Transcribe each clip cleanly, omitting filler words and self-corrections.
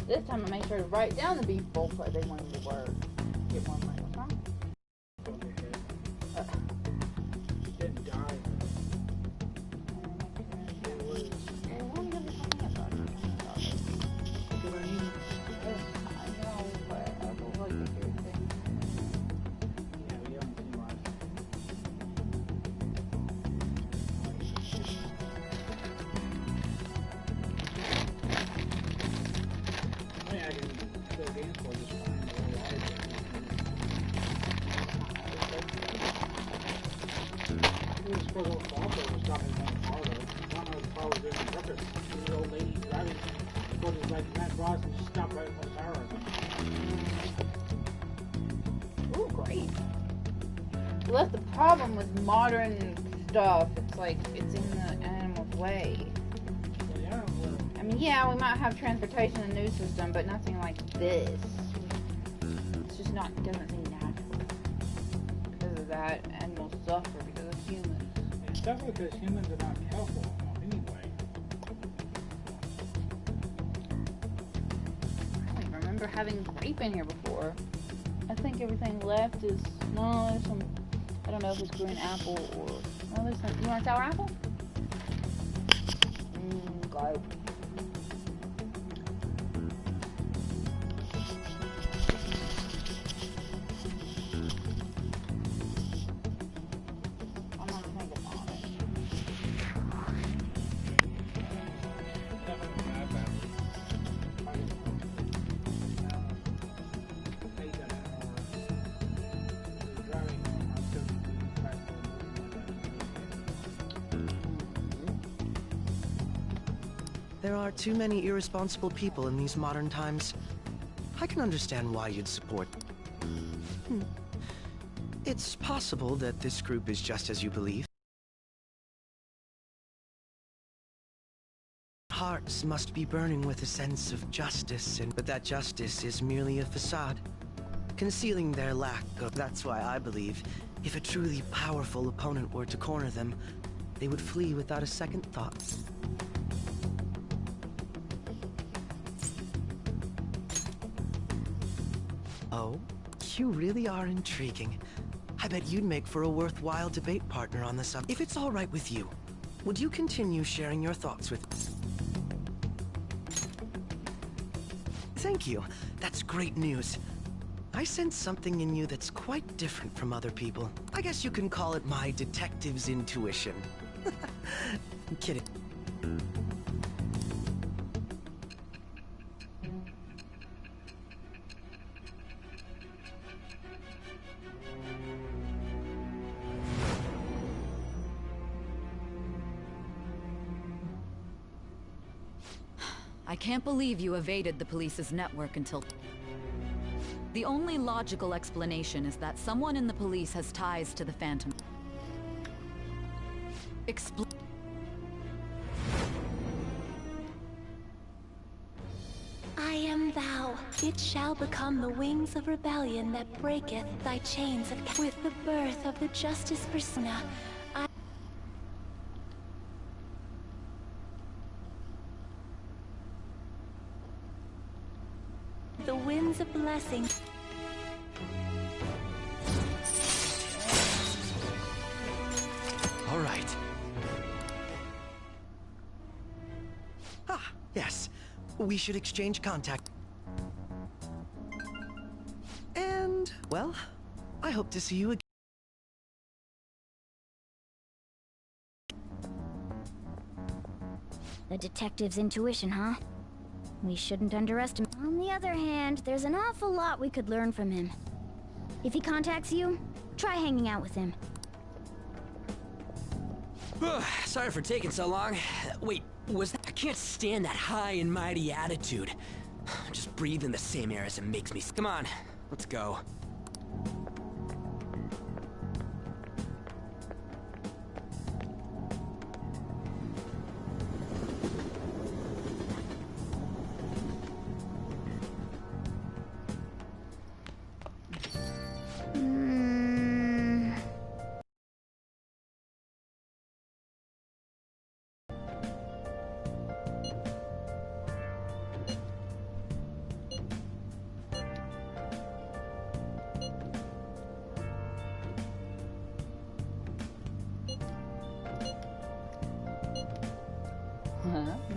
This time I made sure to write down the beef bowl so they wanted to work. Get more money. What's wrong? It didn't die. It was. Because I mean, I know, but I don't like to hear things. yeah, we haven't seen much. I mean, I can still dance for just fine. It was for those also was stopping on the car though. One of the car was doing on purpose. There was an old lady driving. But it was like Matt Ross and she stopped right in front of the tower. Ooh, great. Well, that's the problem with modern stuff. It's like, it's in the animal's way. So, yeah, well, I mean, yeah, we might have transportation and news system, but nothing like this. It's just not, it doesn't seem natural. Because of that, animals suffer because of humans. it's definitely because humans are not careful anyway. I don't even remember having grape in here before. I think everything left is, no, there's some, I don't know if it's green apple or, no, there's some, you want a sour apple? Grape. I'm not thinking on it. Definitely not bad. There are too many irresponsible people in these modern times. I can understand why you'd support. It's possible that this group is just as you believe. Hearts must be burning with a sense of justice, but that justice is merely a facade, concealing their lack of... That's why I believe, if a truly powerful opponent were to corner them, they would flee without a second thought. Oh, you really are intriguing. I bet you'd make for a worthwhile debate partner on the subject. If it's all right with you, would you continue sharing your thoughts with... Thank you. That's great news. I sense something in you that's quite different from other people. I guess you can call it my detective's intuition. I'm kidding. I can't believe you evaded the police's network until... The only logical explanation is that someone in the police has ties to the Phantom. I am thou. It shall become the wings of rebellion that breaketh thy chains of... With the birth of the Justice Persona, the winds of blessing. All right. Ah, yes. We should exchange contact. And, well, I hope to see you again. The detective's intuition, huh? We shouldn't underestimate. On the other hand, there's an awful lot we could learn from him. If he contacts you, try hanging out with him. Sorry for taking so long. Wait, was that... I can't stand that high and mighty attitude. Just breathing the same air as it makes me... Come on, let's go.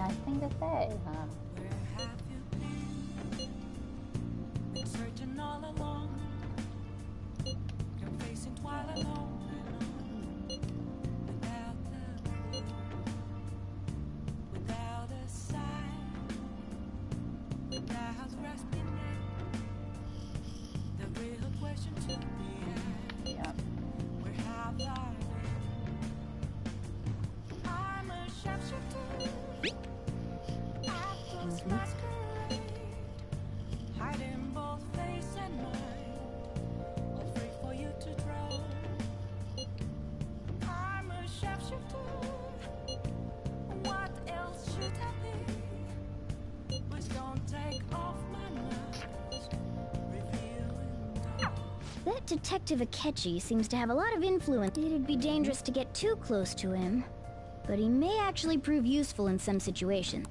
nice thing to say, huh? Searching all along, confessing twilight alone, without a sign, without grasping it, the real question to be asked. Yep. Where have I been? I'm a sharpshooter. Apples masquerade, hiding both face and mind, all free for you to draw. I'm a sharpshooter. What else should I be? Please don't take off my mask, revealing dark. That Detective Akechi seems to have a lot of influence. It'd be dangerous to get too close to him, but he may actually prove useful in some situations.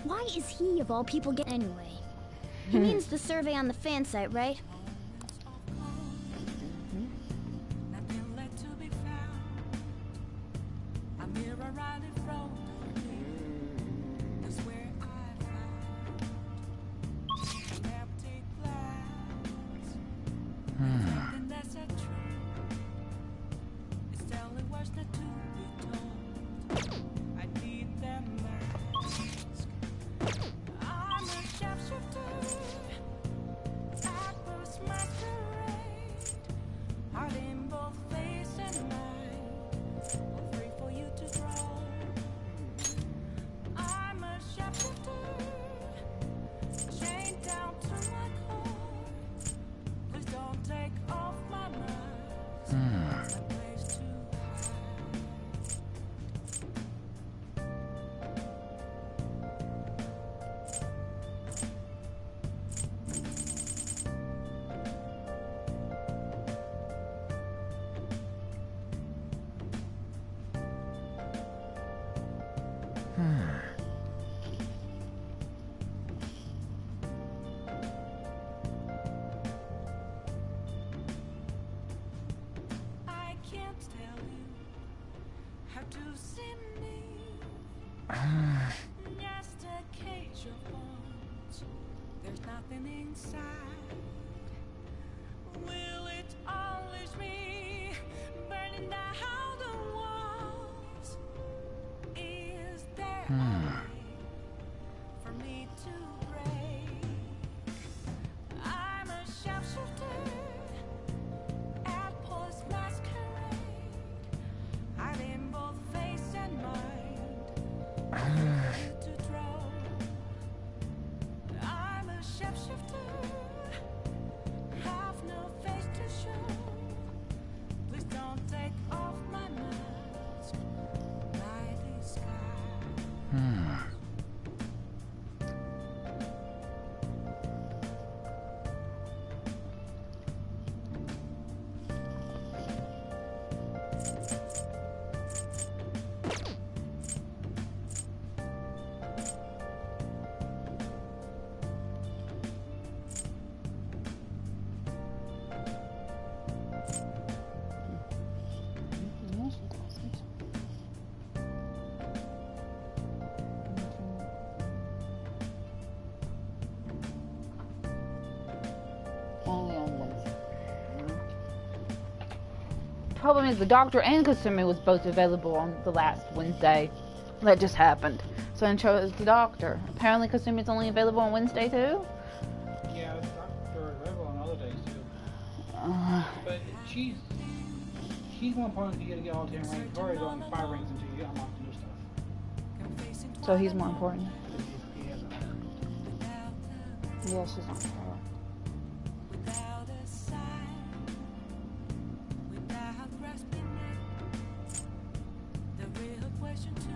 Why is he, of all people, anyway? He means the survey on the fan site, right? Nothing left to be found. A mirror right in front of me. That's where I found an empty glass. Something that's a truth. It's telling words not to be told. I need them mask. I'm a sharpshooter. Apples masquerade, hiding both face and mind, all free for you to draw. I'm a sharpshooter, chained down to my core. Please don't take off my mask. My place to I can't tell you how to see me. Just a cage of bones. There's nothing inside. Will it always be burning down the walls? Is there a way for me to break? I'm a sharpshooter. Apples masquerade, hiding both face and mind. You to draw. I'm a sharpshooter. Have no face to show. Please don't take off my mask. Mighty sky. Only on Wednesday. Problem is, the doctor and Kasumi was both available on the last Wednesday. That just happened. So I chose the doctor. Apparently Kasumi's only available on Wednesday too? Yeah, they're available on other days too. But she's more important to get all 10 ranks. Tori's only 5 ranks until you unlock the new stuff. So he's more important. He has a higher. Yeah, she's not sure. Without a sign, without grasping it, the real question to be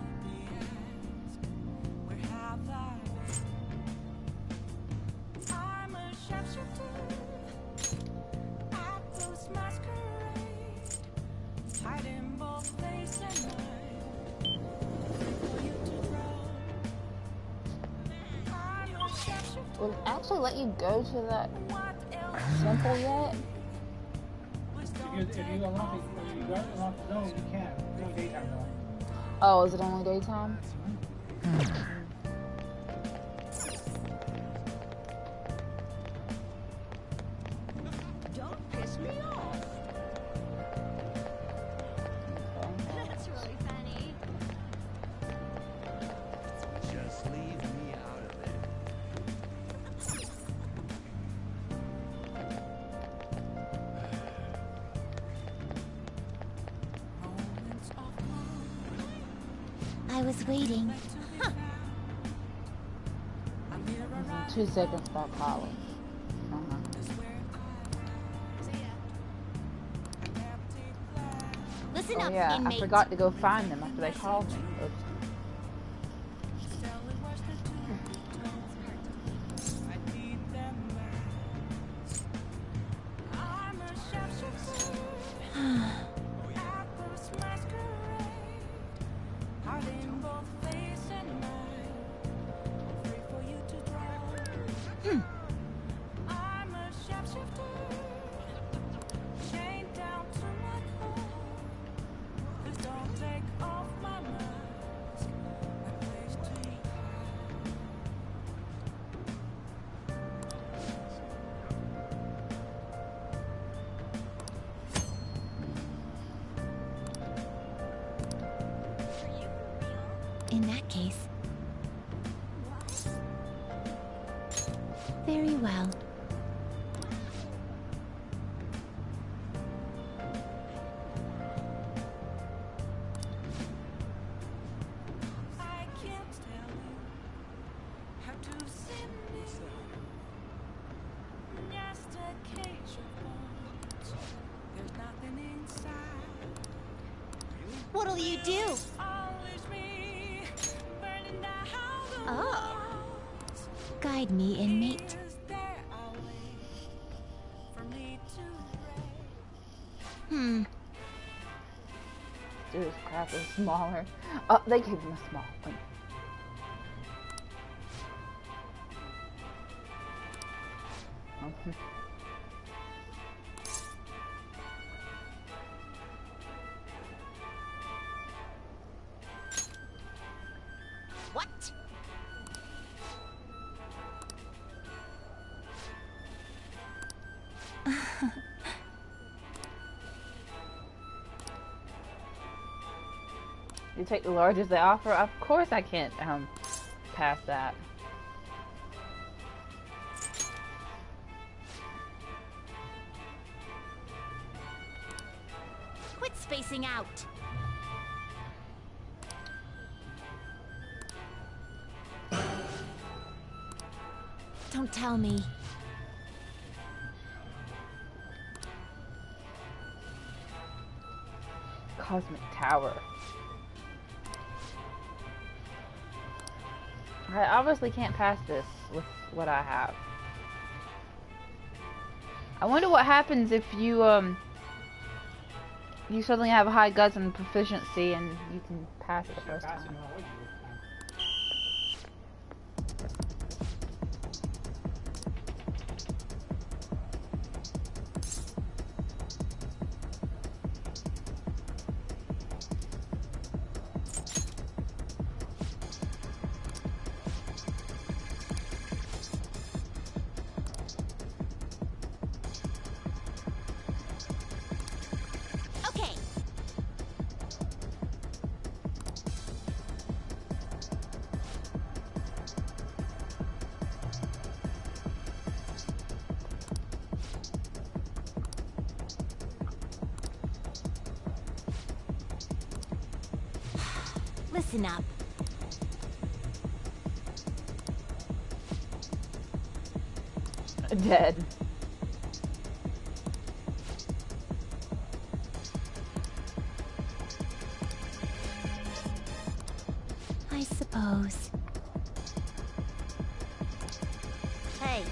asked: where have I been? I'm a sharpshooter. Apples masquerade, hiding both face and mind. For you to draw. Will it actually let you go to that temple yet? If you unlock it, if you unlock the zone, you can't. It's only daytime though. Oh, is it only daytime? Don't piss me off. That's really funny. Just leave me out of it. I was waiting. 2 seconds by college. Listen Oh up, yeah, inmate. I forgot to go find them after they called me. Oops. In that case. Very well. What'll you do? Oh. Guide me, inmate. Dude, this crap is smaller. Oh, they gave them a small one. What? You take the largest they offer? Of course I can't pass that. Quit spacing out. Don't tell me. Cosmic Tower. I obviously can't pass this with what I have. I wonder what happens if you you suddenly have high guts and proficiency and you can pass it the first time. Okay. Listen up. Dead. I suppose. Hey.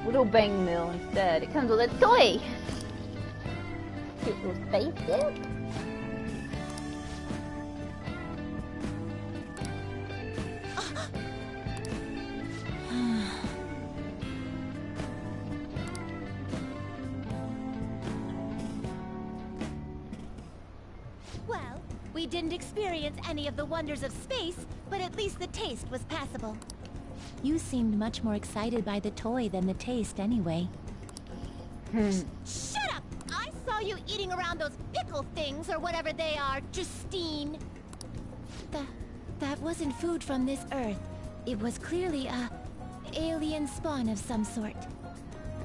Little bang mill instead. It comes with a toy. Cute little space there. Well, we didn't experience any of the wonders of space, but at least the taste was passable. You seemed much more excited by the toy than the taste anyway. Shut up! I saw you eating around those pickle things or whatever they are, Justine. That wasn't food from this Earth. It was clearly a alien spawn of some sort.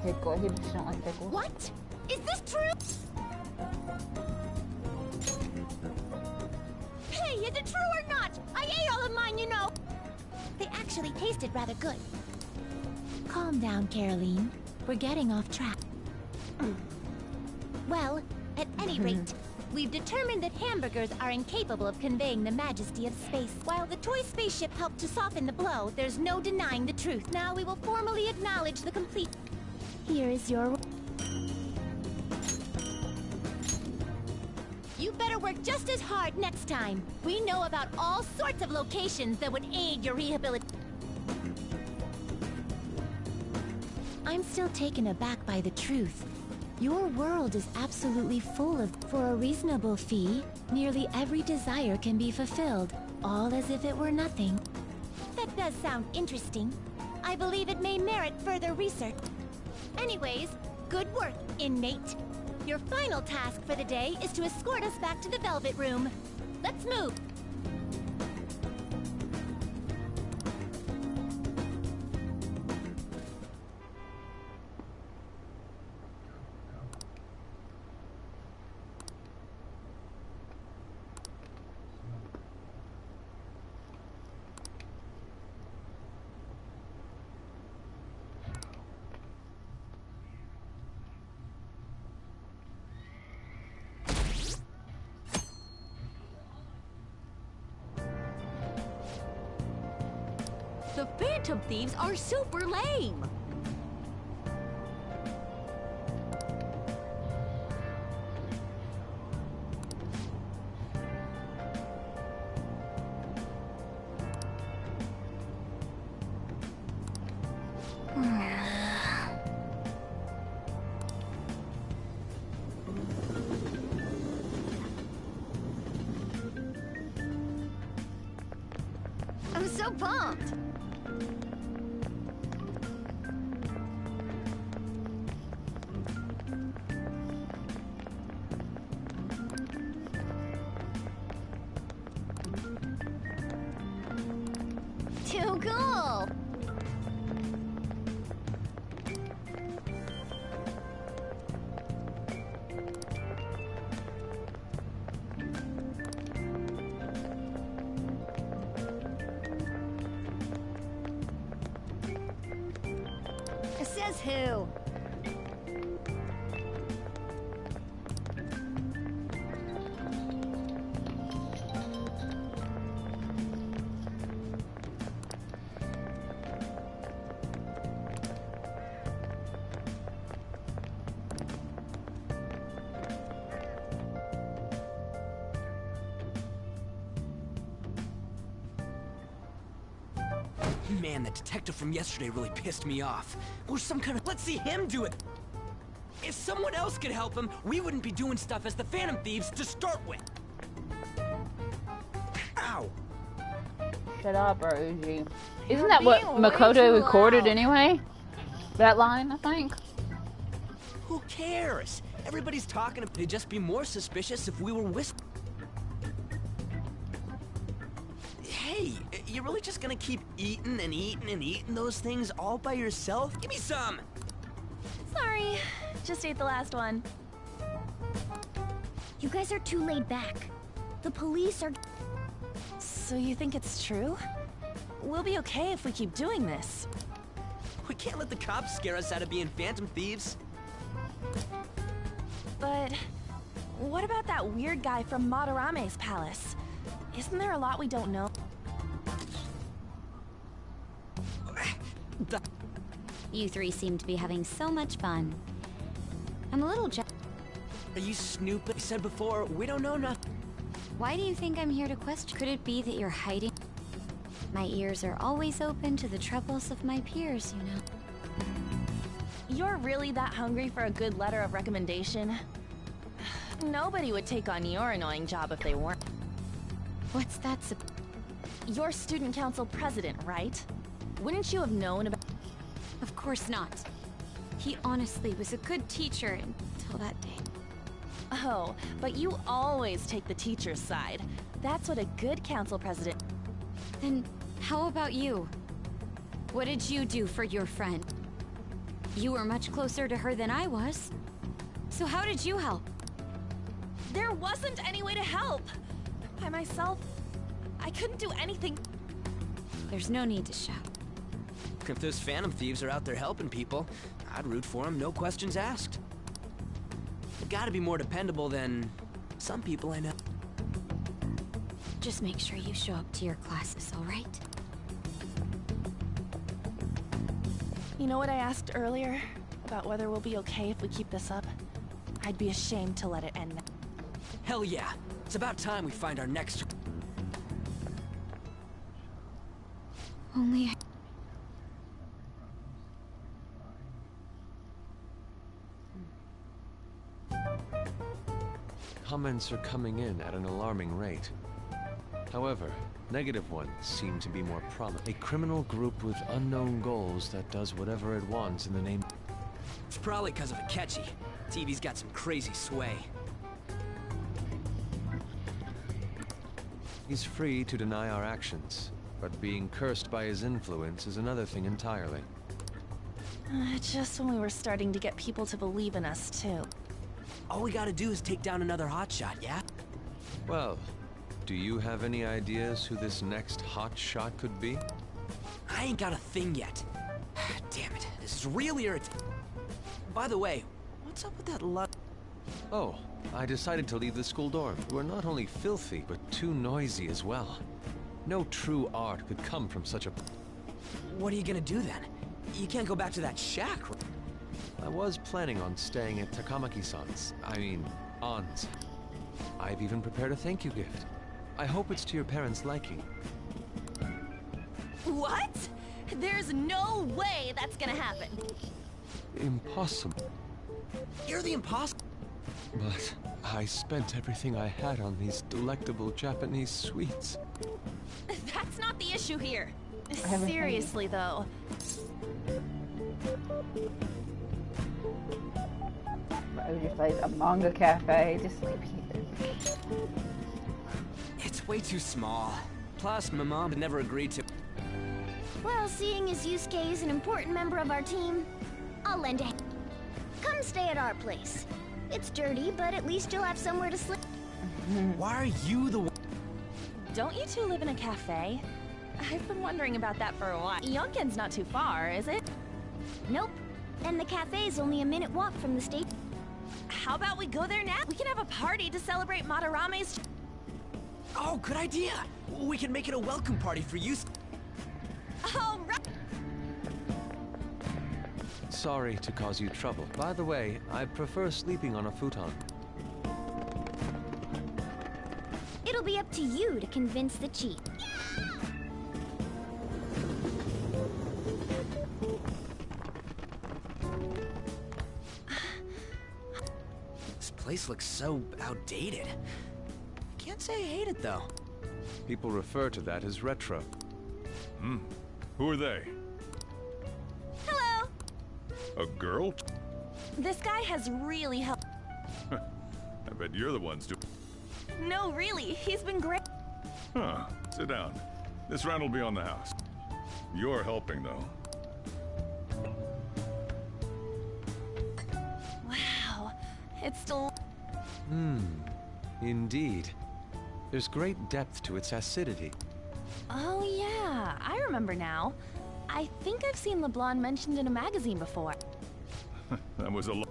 Pickle. He just don't like pickles. What? Is this true? Hey, is it true or not? I ate all of mine, you know. They actually tasted rather good. Calm down, Caroline. We're getting off track. Well, at any rate, we've determined that hamburgers are incapable of conveying the majesty of space. While the toy spaceship helped to soften the blow, there's no denying the truth. Now we will formally acknowledge the complete... Here is your... You better work just as hard next time. We know about all sorts of locations that would aid your rehabilitation. I'm still taken aback by the truth. Your world is absolutely full of... For a reasonable fee, nearly every desire can be fulfilled, all as if it were nothing. That does sound interesting. I believe it may merit further research. Anyways, good work, inmate. Your final task for the day is to escort us back to the Velvet Room. Let's move! The Phantom Thieves are super lame! I'm so pumped! Too cool! Says who? Man, the detective from yesterday really pissed me off. Or some kind of... Let's see him do it! If someone else could help him, we wouldn't be doing stuff as the Phantom Thieves to start with. Ow! Shut up, Rosie. Isn't that what Makoto recorded anyway? That line, I think. Who cares? Everybody's talking. They'd just be more suspicious if we were whispering. Hey, you're really just gonna keep eating and eating and eating those things all by yourself? Give me some! Sorry, just ate the last one. You guys are too laid back. The police are... So you think it's true? We'll be okay if we keep doing this. We can't let the cops scare us out of being phantom thieves. But what about that weird guy from Madarame's palace? Isn't there a lot we don't know? You three seem to be having so much fun. I'm a little jealous. Are you snooping? I said before, we don't know nothing. Why do you think I'm here to question? Could it be that you're hiding? My ears are always open to the troubles of my peers, you know. You're really that hungry for a good letter of recommendation? Nobody would take on your annoying job if they weren't. What's that? You're student council president, right? Wouldn't you have known about... Of course not. He honestly was a good teacher until that day. Oh, but you always take the teacher's side. That's what a good council president... Then how about you? What did you do for your friend? You were much closer to her than I was. So how did you help? There wasn't any way to help. By myself, I couldn't do anything. There's no need to shout. If those phantom thieves are out there helping people, I'd root for them, no questions asked. They've gotta be more dependable than some people I know. Just make sure you show up to your classes, all right? You know what I asked earlier? About whether we'll be okay if we keep this up? I'd be ashamed to let it end now. Hell yeah. It's about time we find our next... Only Comments are coming in at an alarming rate. However, negative ones seem to be more prominent. A criminal group with unknown goals that does whatever it wants in the name... It's probably because of Akechi. TV's got some crazy sway. He's free to deny our actions, but being cursed by his influence is another thing entirely. Just when we were starting to get people to believe in us, too. All we gotta do is take down another hotshot, yeah? Well, do you have any ideas who this next hot shot could be? I ain't got a thing yet. Damn it, this is really irritating. By the way, what's up with that Oh, I decided to leave the school dorm. We're not only filthy, but too noisy as well. No true art could come from such a... What are you gonna do then? You can't go back to that shack, right? I was planning on staying at Takamaki-san's. I mean, Ann's. I've even prepared a thank you gift. I hope it's to your parents' liking. What? There's no way that's gonna happen. Impossible. You're the imposter. But I spent everything I had on these delectable Japanese sweets. That's not the issue here. haven't Seriously, though. I was just like a manga cafe, just like It's way too small. Plus, my mom had never agreed to... Well, seeing as Yusuke is an important member of our team, I'll lend a hand. Come stay at our place. It's dirty, but at least you'll have somewhere to sleep. Why are you the one? Don't you two live in a cafe? I've been wondering about that for a while. Yonken's not too far, is it? Nope. And the cafe's only a minute walk from the station. How about we go there now? We can have a party to celebrate Madarame's... Oh, good idea! We can make it a welcome party for you. All right! Sorry to cause you trouble. By the way, I prefer sleeping on a futon. It'll be up to you to convince the chief. This place looks so outdated. Can't say I hate it, though. People refer to that as retro. Who are they? Hello! A girl? This guy has really helped... I bet you're the ones doing... No, really, he's been great. Huh. Sit down. This round will be on the house. You're helping, though. It's still... Indeed. There's great depth to its acidity. Oh yeah, I remember now. I think I've seen LeBlanc mentioned in a magazine before. That was a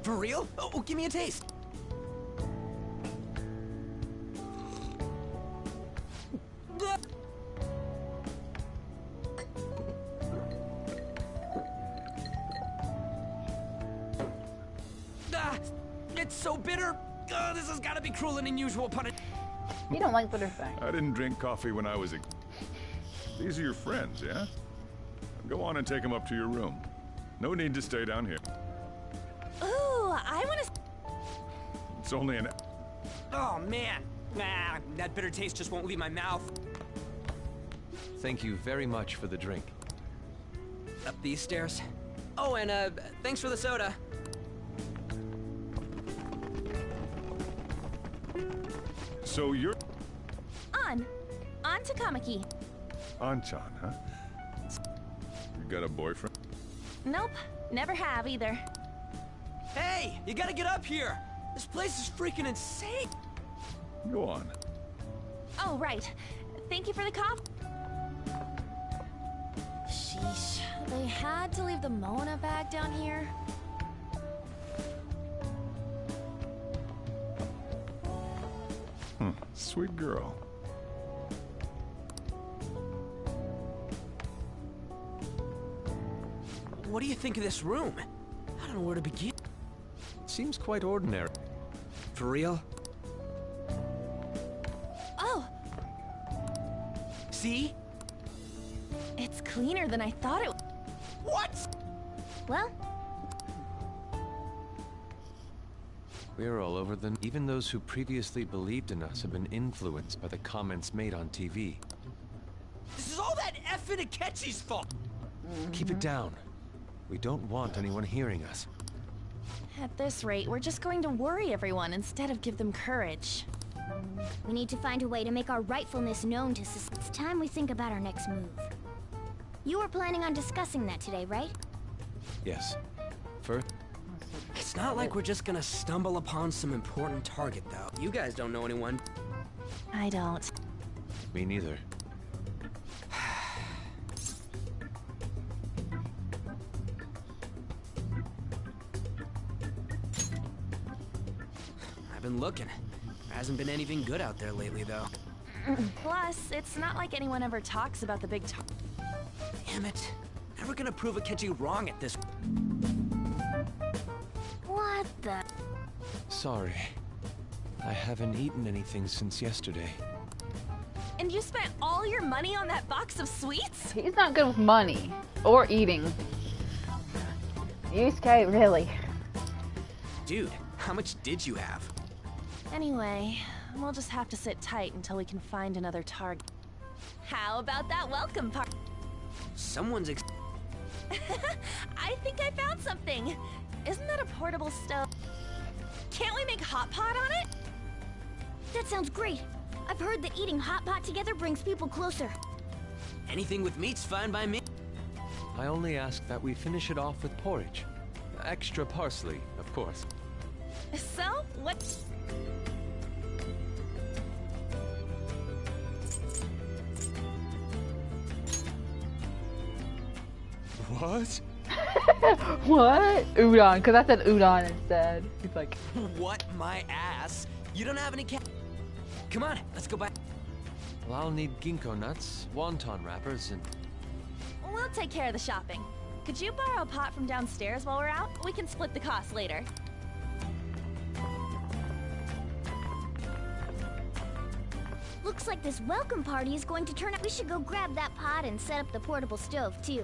For real? Oh, give me a taste. It's so bitter. This has got to be cruel and unusual punishment. You don't like bitter things. I didn't drink coffee when I was a... These are your friends, yeah? Go on and take them up to your room. No need to stay down here. Ooh, I want to... It's only an... Oh man, that bitter taste just won't leave my mouth. Thank you very much for the drink. Up these stairs. Oh, and thanks for the soda. So you're... On to Kamiki. Anchan, huh? You got a boyfriend? Nope, never have either. Hey, you gotta get up here. This place is freaking insane. Go on. Oh, right. Thank you for the coffee. Sheesh, they had to leave the Mona bag down here. Sweet girl. What do you think of this room? I don't know where to begin. Seems quite ordinary. For real? Oh! See? It's cleaner than I thought it... What? Well, We're all over the... Even those who previously believed in us have been influenced by the comments made on TV. This is all that effing Akechi's fault. Keep it down. We don't want anyone hearing us. At this rate, we're just going to worry everyone instead of give them courage. we need to find a way to make our rightfulness known to society. It's time we think about our next move. You were planning on discussing that today, right? Yes. First... It's not like we're just gonna stumble upon some important target, though. You guys don't know anyone. I don't. Me neither. I've been looking. There hasn't been anything good out there lately, though. Plus, it's not like anyone ever talks about the big Damn it. Never gonna prove Akechi wrong at this. What the? Sorry. I haven't eaten anything since yesterday. And you spent all your money on that box of sweets? He's not good with money or eating. Yusuke, really. Dude, how much did you have? Anyway, we'll just have to sit tight until we can find another target. How about that welcome party? Someone's I think I found something. Isn't that a portable stove? Can't we make hot pot on it? That sounds great. I've heard that eating hot pot together brings people closer. Anything with meat's fine by me. I only ask that we finish it off with porridge. Extra parsley, of course. So, what? What? What? Udon, because I said udon instead. He's like, What my ass? You don't have any Come on, let's go back. Well, I'll need ginkgo nuts, wonton wrappers, and... We'll take care of the shopping. Could you borrow a pot from downstairs while we're out? We can split the cost later. Looks like this welcome party is going to turn out. We should go grab that pot and set up the portable stove, too.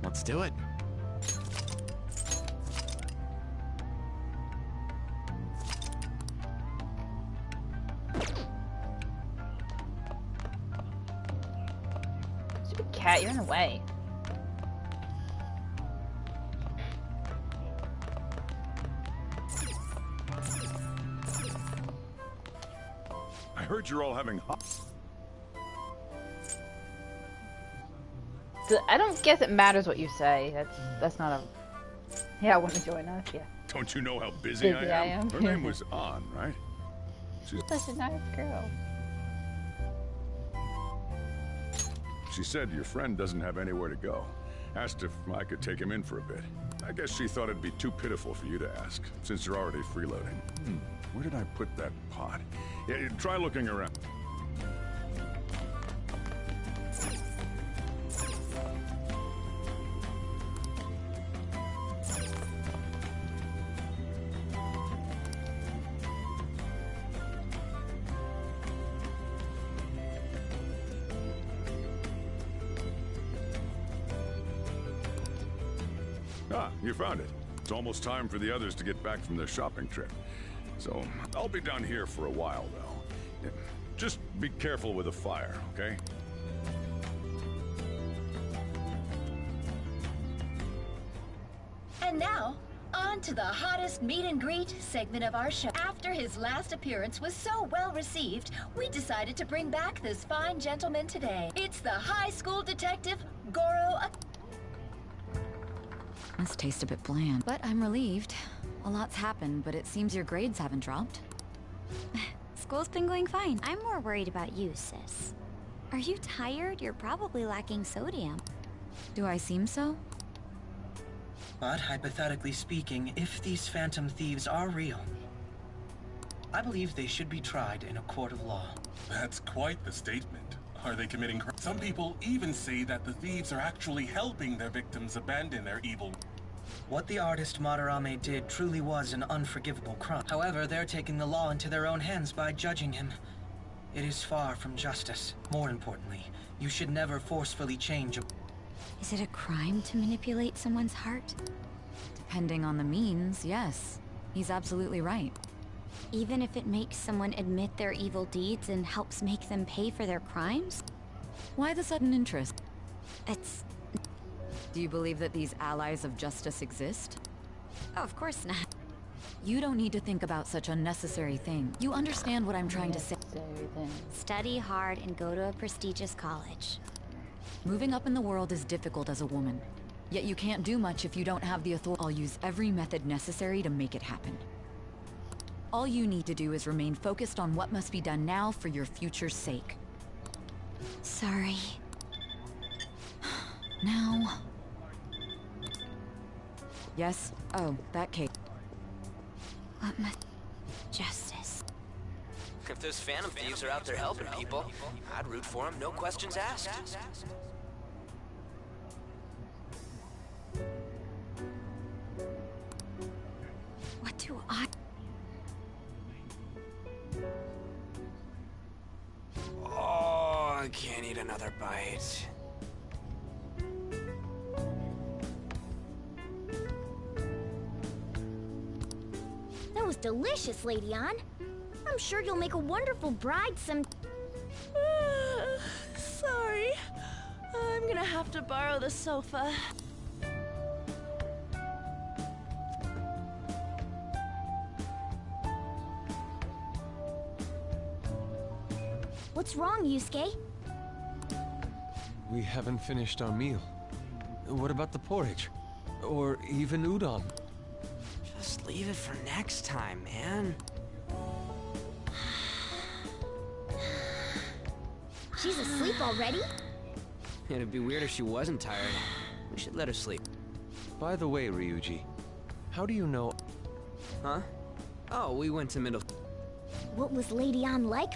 Let's do it. stupid cat, you're in the way. I heard you're all having I don't guess it matters what you say. That's not a... Yeah, I want to join us, yeah. Don't you know how busy I am? Her name was An, right? She's such a nice girl. She said your friend doesn't have anywhere to go. Asked if I could take him in for a bit. I guess she thought it'd be too pitiful for you to ask, since you're already freeloading. Where did I put that pot? Yeah, try looking around. Ah, you found it. It's almost time for the others to get back from their shopping trip. So, I'll be down here for a while, though. Yeah, just be careful with the fire, okay? And now, on to the hottest meet and greet segment of our show. After his last appearance was so well received, we decided to bring back this fine gentleman today. It's the high school detective, Goro. This tastes a bit bland, but I'm relieved. A lot's happened, but it seems your grades haven't dropped. School's been going fine. I'm more worried about you, sis. Are you tired? You're probably lacking sodium. Do I seem so? But hypothetically speaking, if these phantom thieves are real, I believe they should be tried in a court of law. That's quite the statement. Are they committing crime? Some people even say that the thieves are actually helping their victims abandon their evil. What the artist Madarame did truly was an unforgivable crime. However, they're taking the law into their own hands by judging him. It is far from justice. More importantly, you should never forcefully change a... Is it a crime to manipulate someone's heart? Depending on the means, yes. He's absolutely right. Even if it makes someone admit their evil deeds and helps make them pay for their crimes? Why the sudden interest? It's... Do you believe that these allies of justice exist? Oh, of course not. You don't need to think about such unnecessary things. You understand what I'm trying to say. Study hard and go to a prestigious college. Moving up in the world is difficult as a woman. Yet you can't do much if you don't have the authority. I'll use every method necessary to make it happen. All you need to do is remain focused on what must be done now for your future's sake. Sorry. Now... Yes? Oh, that cake. What must... Justice. If those phantom thieves are out there helping people, I'd root for them, no questions asked. What do I... Oh, I can't eat another bite. That was delicious, Lady Ann. I'm sure you'll make a wonderful bride some... Sorry. I'm gonna have to borrow the sofa. What's wrong, Yusuke? We haven't finished our meal. What about the porridge? Or even udon? Just leave it for next time, man. She's asleep already? It'd be weird if she wasn't tired. We should let her sleep. By the way, Ryuji, how do you know... Huh? Oh, we went to middle... What was Lady Ann like?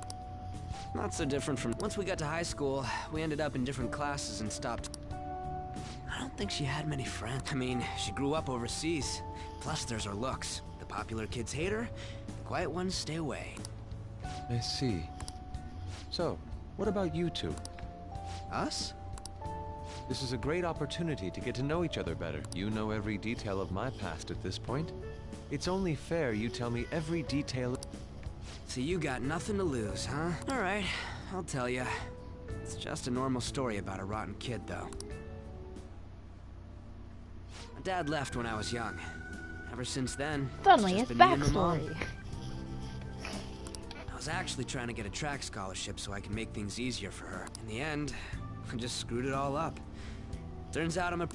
Not so different from... Once we got to high school, we ended up in different classes and stopped. I don't think she had many friends. I mean, she grew up overseas. Plus, there's her looks. The popular kids hate her, the quiet ones stay away. I see. So, what about you two? Us? This is a great opportunity to get to know each other better. You know every detail of my past at this point. It's only fair you tell me every detail... So you got nothing to lose, huh? Alright, I'll tell you. It's just a normal story about a rotten kid, though. My dad left when I was young. Ever since then, Suddenly, it's it's just been me and my mom. backstory. I was was actually trying to get a track scholarship so I could make things easier for her. In the end, I just screwed it all up. Turns out I'm a...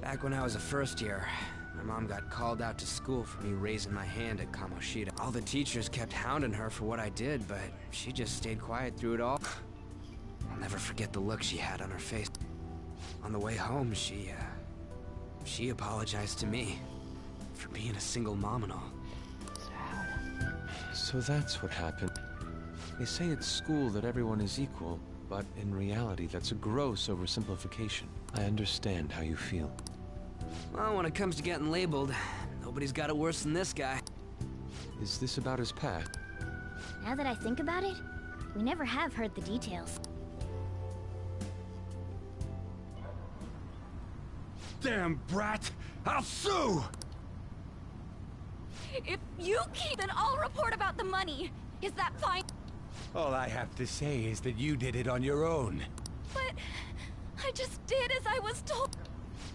Back when I was a first year, my mom got called out to school for me raising my hand at Kamoshida. All the teachers kept hounding her for what I did, but she just stayed quiet through it all. I'll never forget the look she had on her face. On the way home, she apologized to me for being a single mom and all. So that's what happened. They say at school that everyone is equal, but in reality, that's a gross oversimplification. I understand how you feel. Well, when it comes to getting labeled, nobody's got it worse than this guy. Is this about his past? Now that I think about it, we never have heard the details. Damn brat! I'll sue! If you keep, then I'll report about the money. Is that fine? All I have to say is that you did it on your own. But I just did as I was told.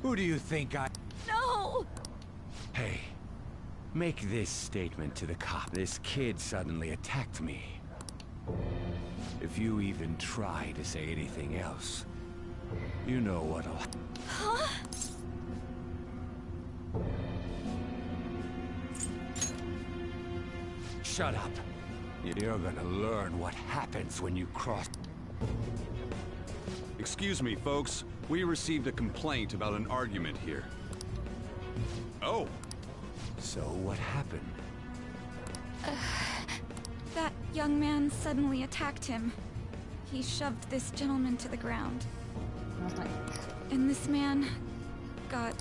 Who do you think I... No! Hey, make this statement to the cop. This kid suddenly attacked me. If you even try to say anything else, you know what'll... Huh? Shut up. You're gonna learn what happens when you cross... Excuse me, folks. We received a complaint about an argument here. Oh. So what happened? That young man suddenly attacked him. He shoved this gentleman to the ground. And this man got...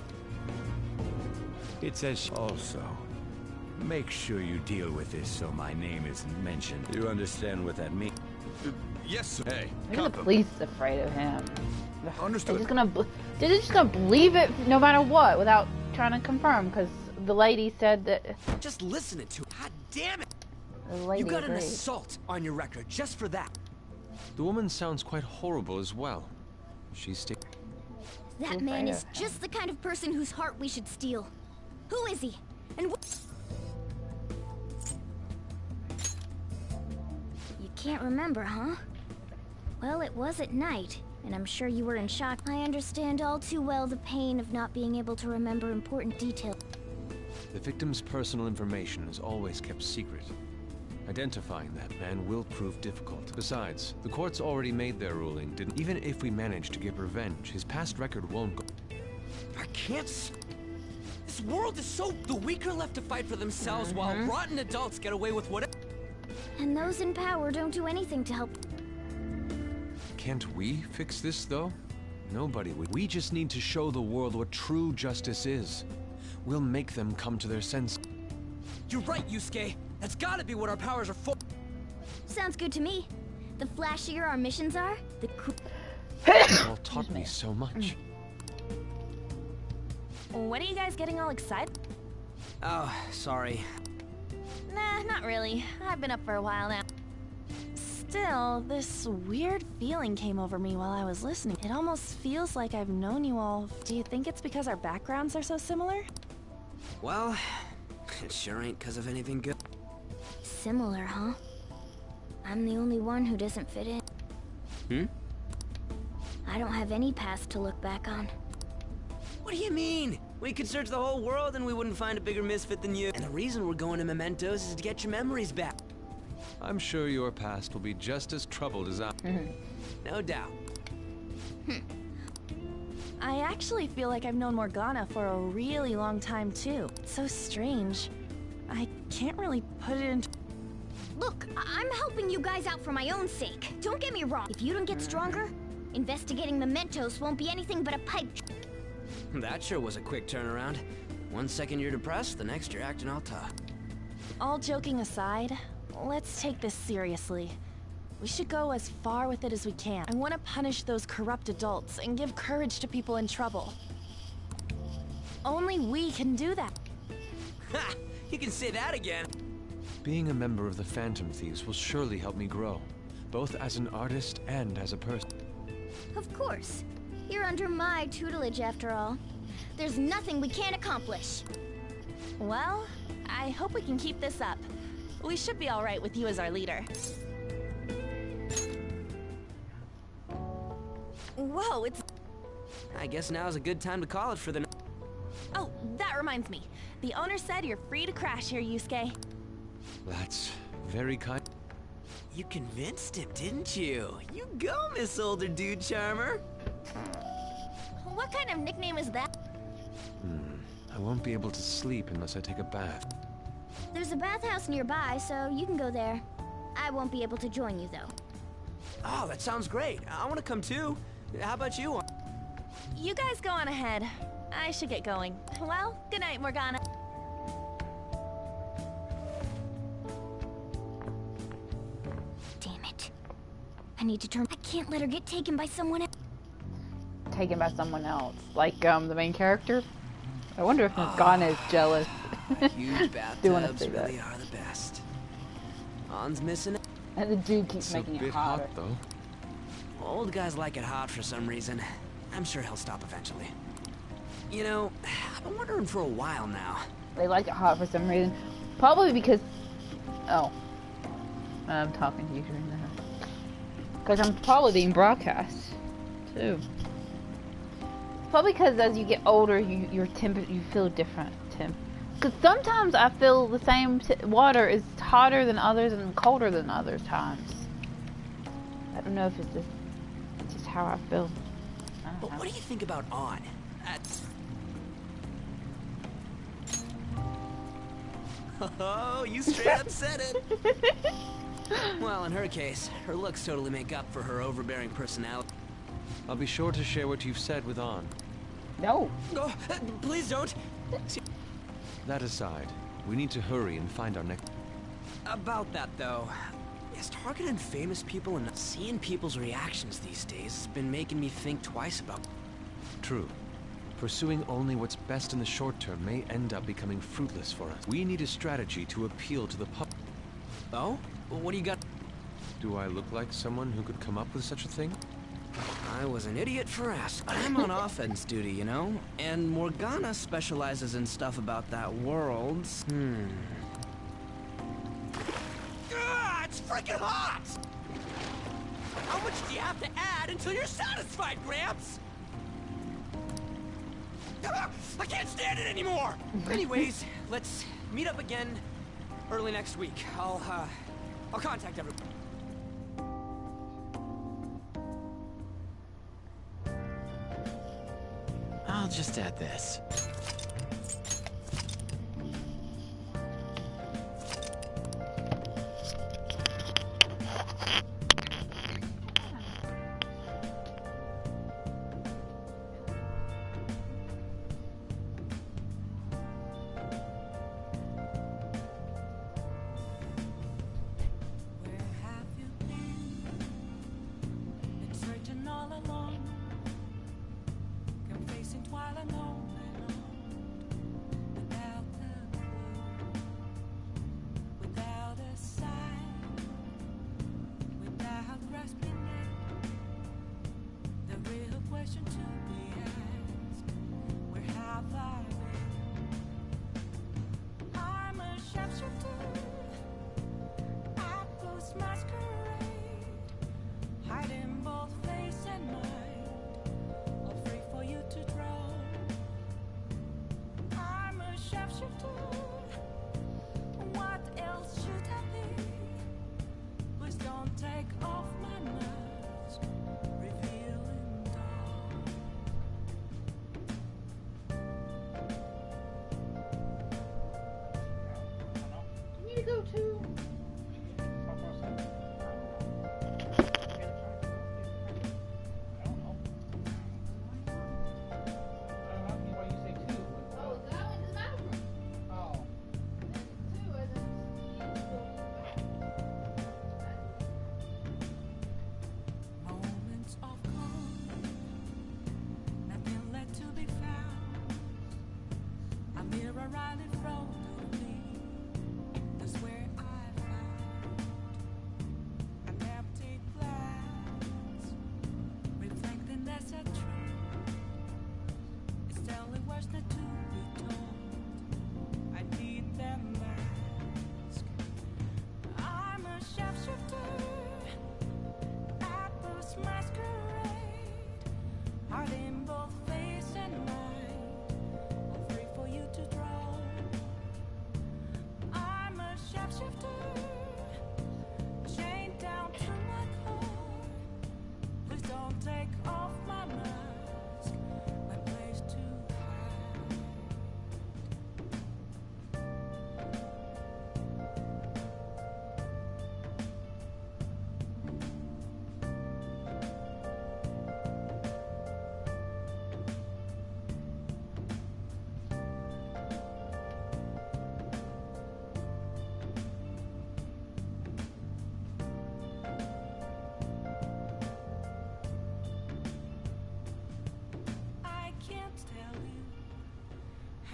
It says also, make sure you deal with this so my name isn't mentioned. You understand what that means? Yes, sir. Hey, Maybe the police is afraid of him. Understood. They're just gonna believe it no matter what without trying to confirm, because the lady said that. Just listening to it. God damn it! The lady You got an agreed. assault on your record just for that. The woman sounds quite horrible as well. She's That man is just the kind of person whose heart we should steal. Who is he? And You can't remember, huh? Well, it was at night, and I'm sure you were in shock. I understand all too well the pain of not being able to remember important details. The victim's personal information is always kept secret. Identifying that man will prove difficult. Besides, the court's already made their ruling. Even if we manage to get revenge, his past record won't go... I can't... This world is so... The weak are left to fight for themselves while rotten adults get away with whatever... And those in power don't do anything to help. Can't we fix this, though? Nobody would. We just need to show the world what true justice is. We'll make them come to their senses. You're right, Yusuke. That's gotta be what our powers are for. Sounds good to me. The flashier our missions are, the All taught me so much. What are you guys getting all excited? Oh, sorry. Nah, not really. I've been up for a while now. Still, this weird feeling came over me while I was listening. It almost feels like I've known you all. Do you think it's because our backgrounds are so similar? Well, it sure ain't because of anything good. Similar, huh? I'm the only one who doesn't fit in. I don't have any past to look back on. What do you mean? We could search the whole world and we wouldn't find a bigger misfit than you. And the reason we're going to Mementos is to get your memories back. I'm sure your past will be just as troubled as I. No doubt. I actually feel like I've known Morgana for a really long time, too. It's so strange. I can't really put it into... Look, I'm helping you guys out for my own sake. Don't get me wrong. If you don't get stronger, investigating Mementos won't be anything but a pipe. That sure was a quick turnaround. 1 second you're depressed, the next you're acting all tough. All joking aside, let's take this seriously. We should go as far with it as we can. I want to punish those corrupt adults and give courage to people in trouble. Only we can do that. Ha! You can say that again. Being a member of the Phantom Thieves will surely help me grow, both as an artist and as a person. Of course. You're under my tutelage, after all. There's nothing we can't accomplish. Well, I hope we can keep this up. We should be all right with you as our leader. Whoa, it's... I guess now's a good time to call it for the... Oh, that reminds me. The owner said you're free to crash here, Yusuke. That's very kind. You convinced him, didn't you? You go, Miss Older Dude Charmer. What kind of nickname is that? I won't be able to sleep unless I take a bath. There's a bathhouse nearby, so you can go there. I won't be able to join you, though. Oh, that sounds great. I want to come too. How about you? You guys go on ahead. I should get going. Well, good night, Morgana. Damn it. I need to turn... I can't let her get taken by someone else. Taken by someone else. Like, the main character? I wonder if Morgana is jealous. Huge Do wanna bathtubs see that. really are the best. On's missing it. And the dude keeps It's a making it bit hotter. hot, though. Old guys like it hot for some reason. I'm sure he'll stop eventually. You know, I've been wondering for a while now. They like it hot for some reason. Probably because... Oh. I'm talking to you during that. Because I'm probably being broadcast, too. Probably because as you get older, you feel different, Tim. Because sometimes I feel the same water is hotter than others and colder than other times. I don't know if it's just how I feel. I don't But know. what do you think about On? Oh, you straight up said it. Well, in her case, her looks totally make up for her overbearing personality. I'll be sure to share what you've said with On. No. Oh, please don't. That aside, we need to hurry and find our next... About that, though, is targeting famous people and seeing people's reactions these days has been making me think twice about... True. Pursuing only what's best in the short term may end up becoming fruitless for us. We need a strategy to appeal to the public. Oh? What do you got? Do I look like someone who could come up with such a thing? I was an idiot for asking. I'm on offense duty, you know? And Morgana specializes in stuff about that world. It's freaking hot! How much do you have to add until you're satisfied, Gramps? I can't stand it anymore! Anyways, let's meet up again early next week. I'll contact everyone. I'll just add this. Where have you been searching all along, confessing while I know without a clue, without a sign, without grasping it. The real question to be asked: where have I been? I'm a sharpshooter. Ghost masquerade, hiding both face and mind, all free for you to draw. I'm a sharpshooter. What else should I be? Please don't take off my mask, revealing dawn. You need to go to... Moments of calm, nothing left to be found. A mirror right in front of me, that's where I found an empty glass, reflecting that's a truth. It's telling words not to be told. I need that mask.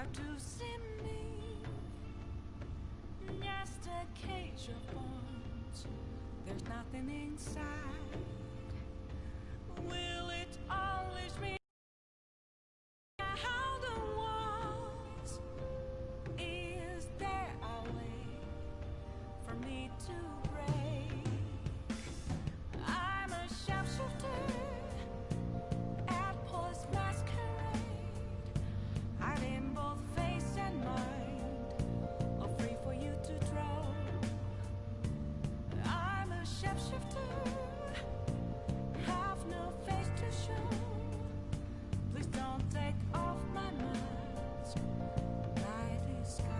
Have to see me. Just a cage of bones. There's nothing inside. Will it unleash me? How the walls? Is there a way for me to break? I'm a sharpshooter at Post Masquerade, hiding both face and mind, all free for you to draw. I'm a shapeshifter, have no face to show. Please don't take off my mask, my disguise.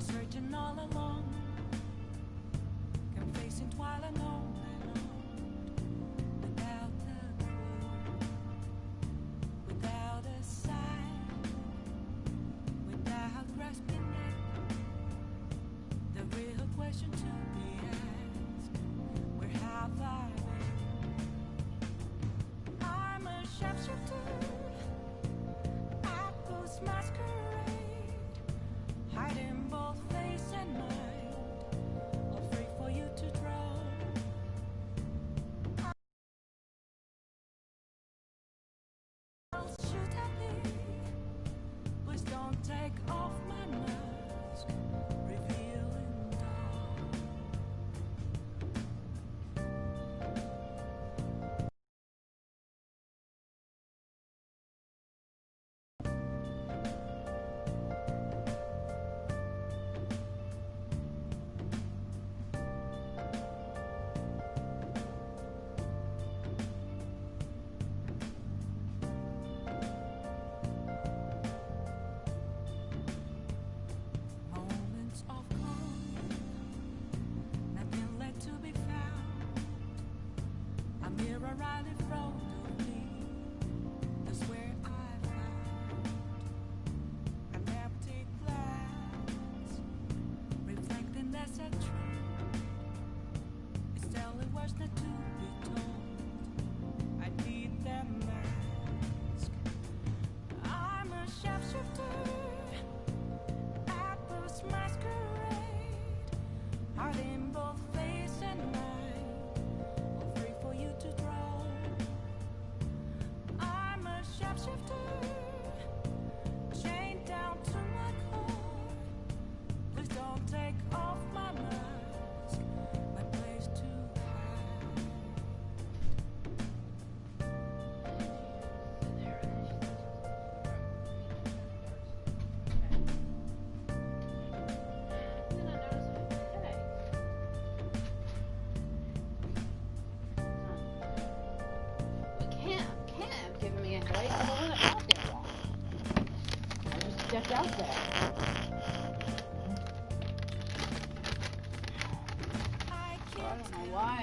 Searching all along, confessing while alone, without a clue, without a sign, without grasping it. The real question to be asked: where have I been? I'm a sharpshooter at Post Masquerade, hiding both face and mind, all free for you to draw. How should I be? Please don't take off my mask, revealing dawn. Moments of calm, nothing left to be found. A mirror right in front of me, that's where I found an empty glass, reflecting that's a truth. It's telling words not to be told. I need that mask. I'm a sharpshooter at Post Masquerade, hiding both face and mind, all free for you to draw. I'm a sharpshooter, chained down to my core. Please don't take off my mask, my place to hide. Can't give me a headache. I don't want out there long. I just stepped out there. So I don't know why.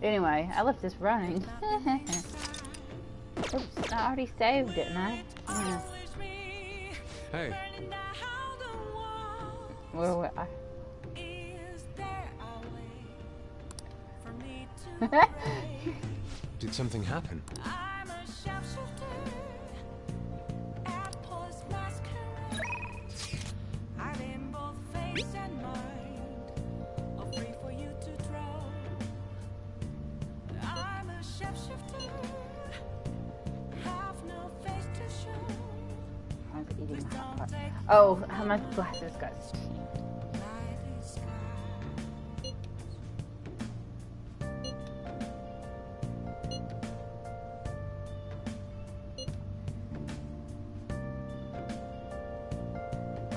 Anyway, I left this running. Oops, I already saved it, didn't I? Yeah. Hey. Where were I? Did something happen? I'm a sharpshooter at Post Masquerade, hiding both face and mind, all free for you to draw. I'm a sharpshooter, have no face to show. Oh, how my glasses got.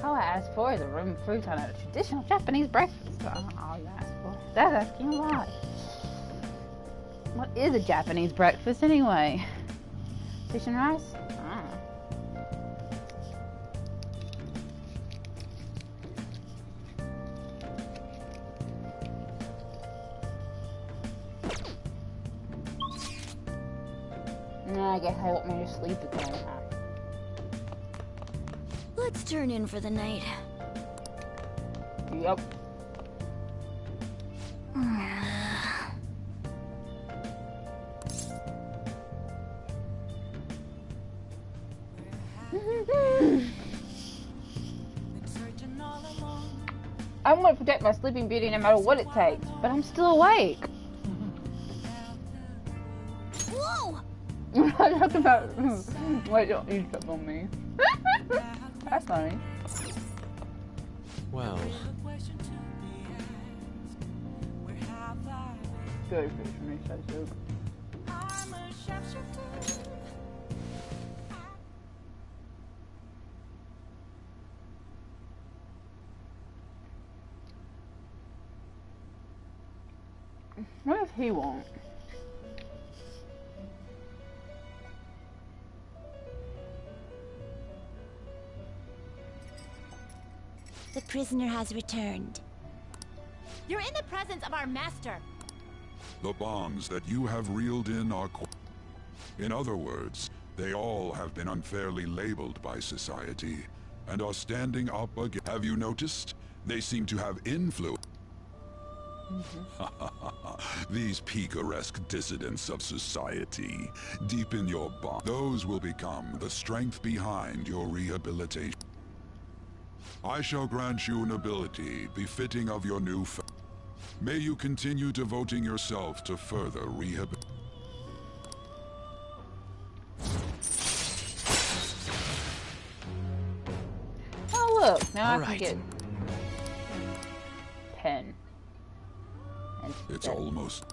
All I asked for is a room futon at a traditional Japanese breakfast. I don't know all you asked for. That's asking a lot. What is a Japanese breakfast anyway? Fish and rice? I don't know. No, I guess I want me to sleep again. Let's turn in for the night. Yep. I'm gonna protect my sleeping beauty no matter what it takes, but I'm still awake. Whoa! I'm talking about. Wait, don't use stuff on me. That's funny. Well. Good fish for me, so soup. What does he want? The prisoner has returned. You're in the presence of our master. The bonds that you have reeled in are... In other words, they all have been unfairly labeled by society and are standing up again. Have you noticed? They seem to have influence. These picaresque dissidents of society. Deepen your bond. Those will become the strength behind your rehabilitation. I shall grant you an ability befitting of your new fa- May you continue devoting yourself to further rehabilitation. Oh look, now All I right. can get 10. And It's 7. almost...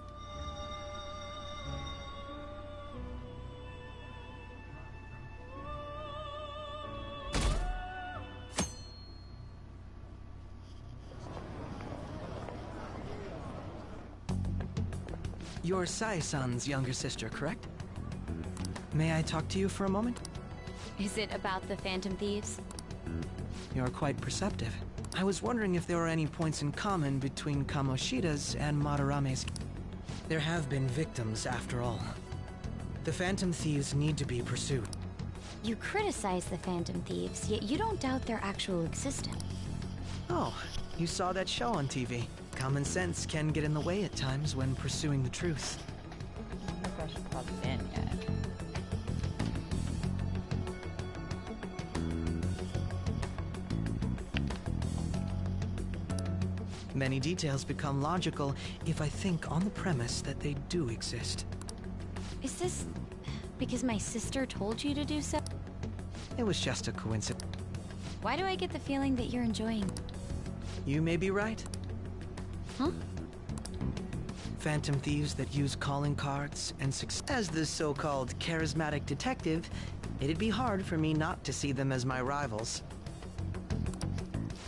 You're Sai-san's younger sister, correct? May I talk to you for a moment? Is it about the Phantom Thieves? You're quite perceptive. I was wondering if there were any points in common between Kamoshida's and Madarame's. There have been victims, after all. The Phantom Thieves need to be pursued. You criticize the Phantom Thieves, yet you don't doubt their actual existence. Oh, you saw that show on TV. Common sense can get in the way at times when pursuing the truth. I don't know if I should plug it in yet. Many details become logical if I think on the premise that they do exist. Is this because my sister told you to do so? It was just a coincidence. Why do I get the feeling that you're enjoying? You may be right. Huh? Phantom thieves that use calling cards and success. As the so-called charismatic detective, it'd be hard for me not to see them as my rivals.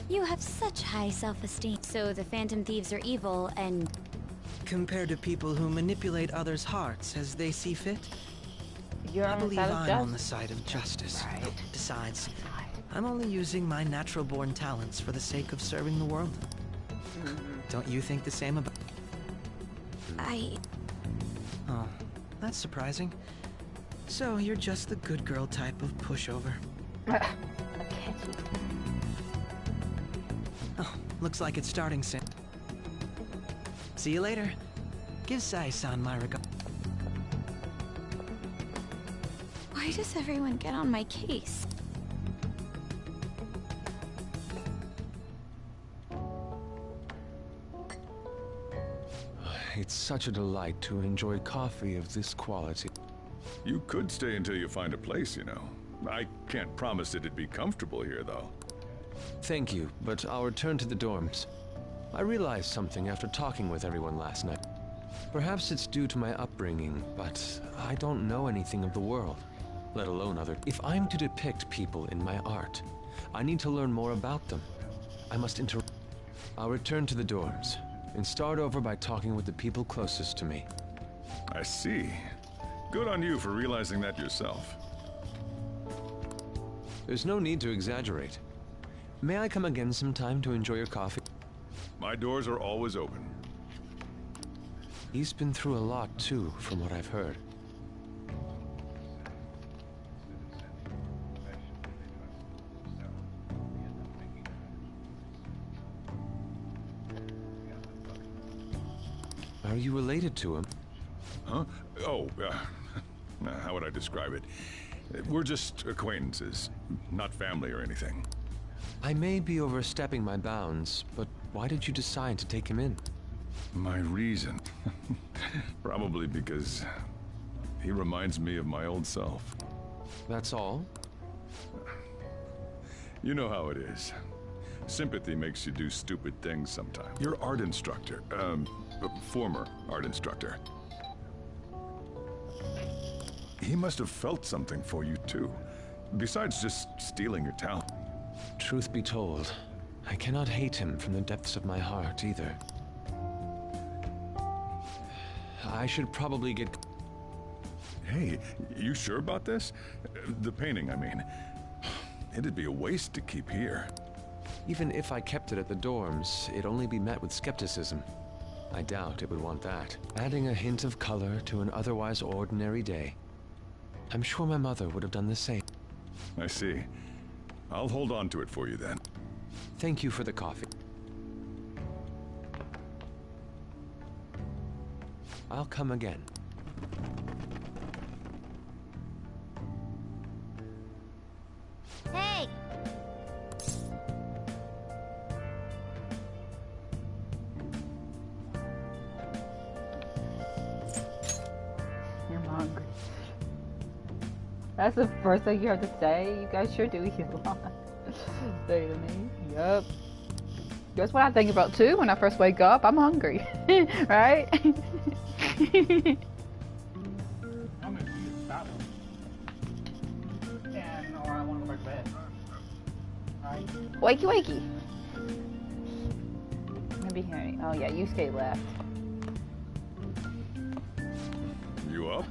You have such high self-esteem. So the Phantom Thieves are evil and... Compared to people who manipulate others' hearts as they see fit, You're I on the believe side of I'm on the justice. side of justice. Right. Besides, I'm only using my natural-born talents for the sake of serving the world. Don't you think the same about... Oh, that's surprising. So you're just the good girl type of pushover. Akechi. Oh, looks like it's starting soon. See you later. Give Sai-san my regard. Why does everyone get on my case? It's such a delight to enjoy coffee of this quality. You could stay until you find a place, you know. I can't promise it'd be comfortable here, though. Thank you, but I'll return to the dorms. I realized something after talking with everyone last night. Perhaps it's due to my upbringing, but I don't know anything of the world, let alone other. If I'm to depict people in my art, I need to learn more about them. I must I'll return to the dorms and start over by talking with the people closest to me. I see. Good on you for realizing that yourself. There's no need to exaggerate. May I come again sometime to enjoy your coffee? My doors are always open. He's been through a lot, too, from what I've heard. Are you related to him? Huh? Oh, how would I describe it? We're just acquaintances, not family or anything. I may be overstepping my bounds, but why did you decide to take him in? My reason? Probably because he reminds me of my old self. That's all? You know how it is. Sympathy makes you do stupid things sometimes. Your art instructor, former art instructor. He must have felt something for you too, besides just stealing your talent. Truth be told, I cannot hate him from the depths of my heart either. I should probably get... Hey, you sure about this? The painting, I mean. It'd be a waste to keep here. Even if I kept it at the dorms, it'd only be met with skepticism. I doubt it would want that. Adding a hint of color to an otherwise ordinary day. I'm sure my mother would have done the same. I see. I'll hold on to it for you then. Thank you for the coffee. I'll come again. Hey! You're hungry. That's the first thing you have to say? You guys sure do eat a lot. Say to me. Yup. That's what I think about too when I first wake up. I'm hungry. Right? I'm gonna eat that one. And, or I wanna go back to bed. Right? Wakey wakey. Maybe here. Oh yeah, Yusuke left. You up?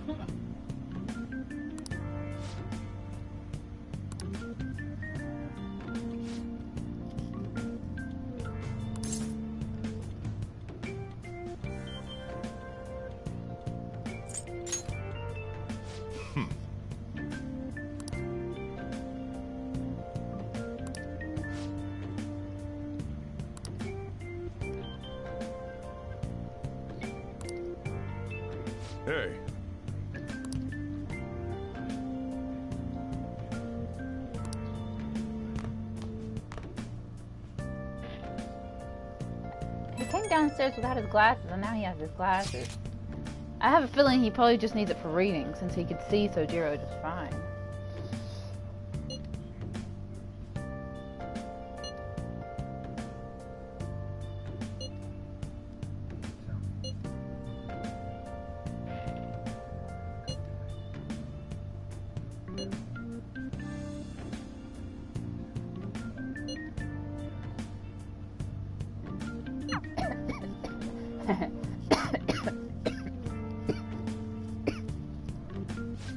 Hey. He came downstairs without his glasses, and now he has his glasses. I have a feeling he probably just needs it for reading, since he could see Sojiro just fine.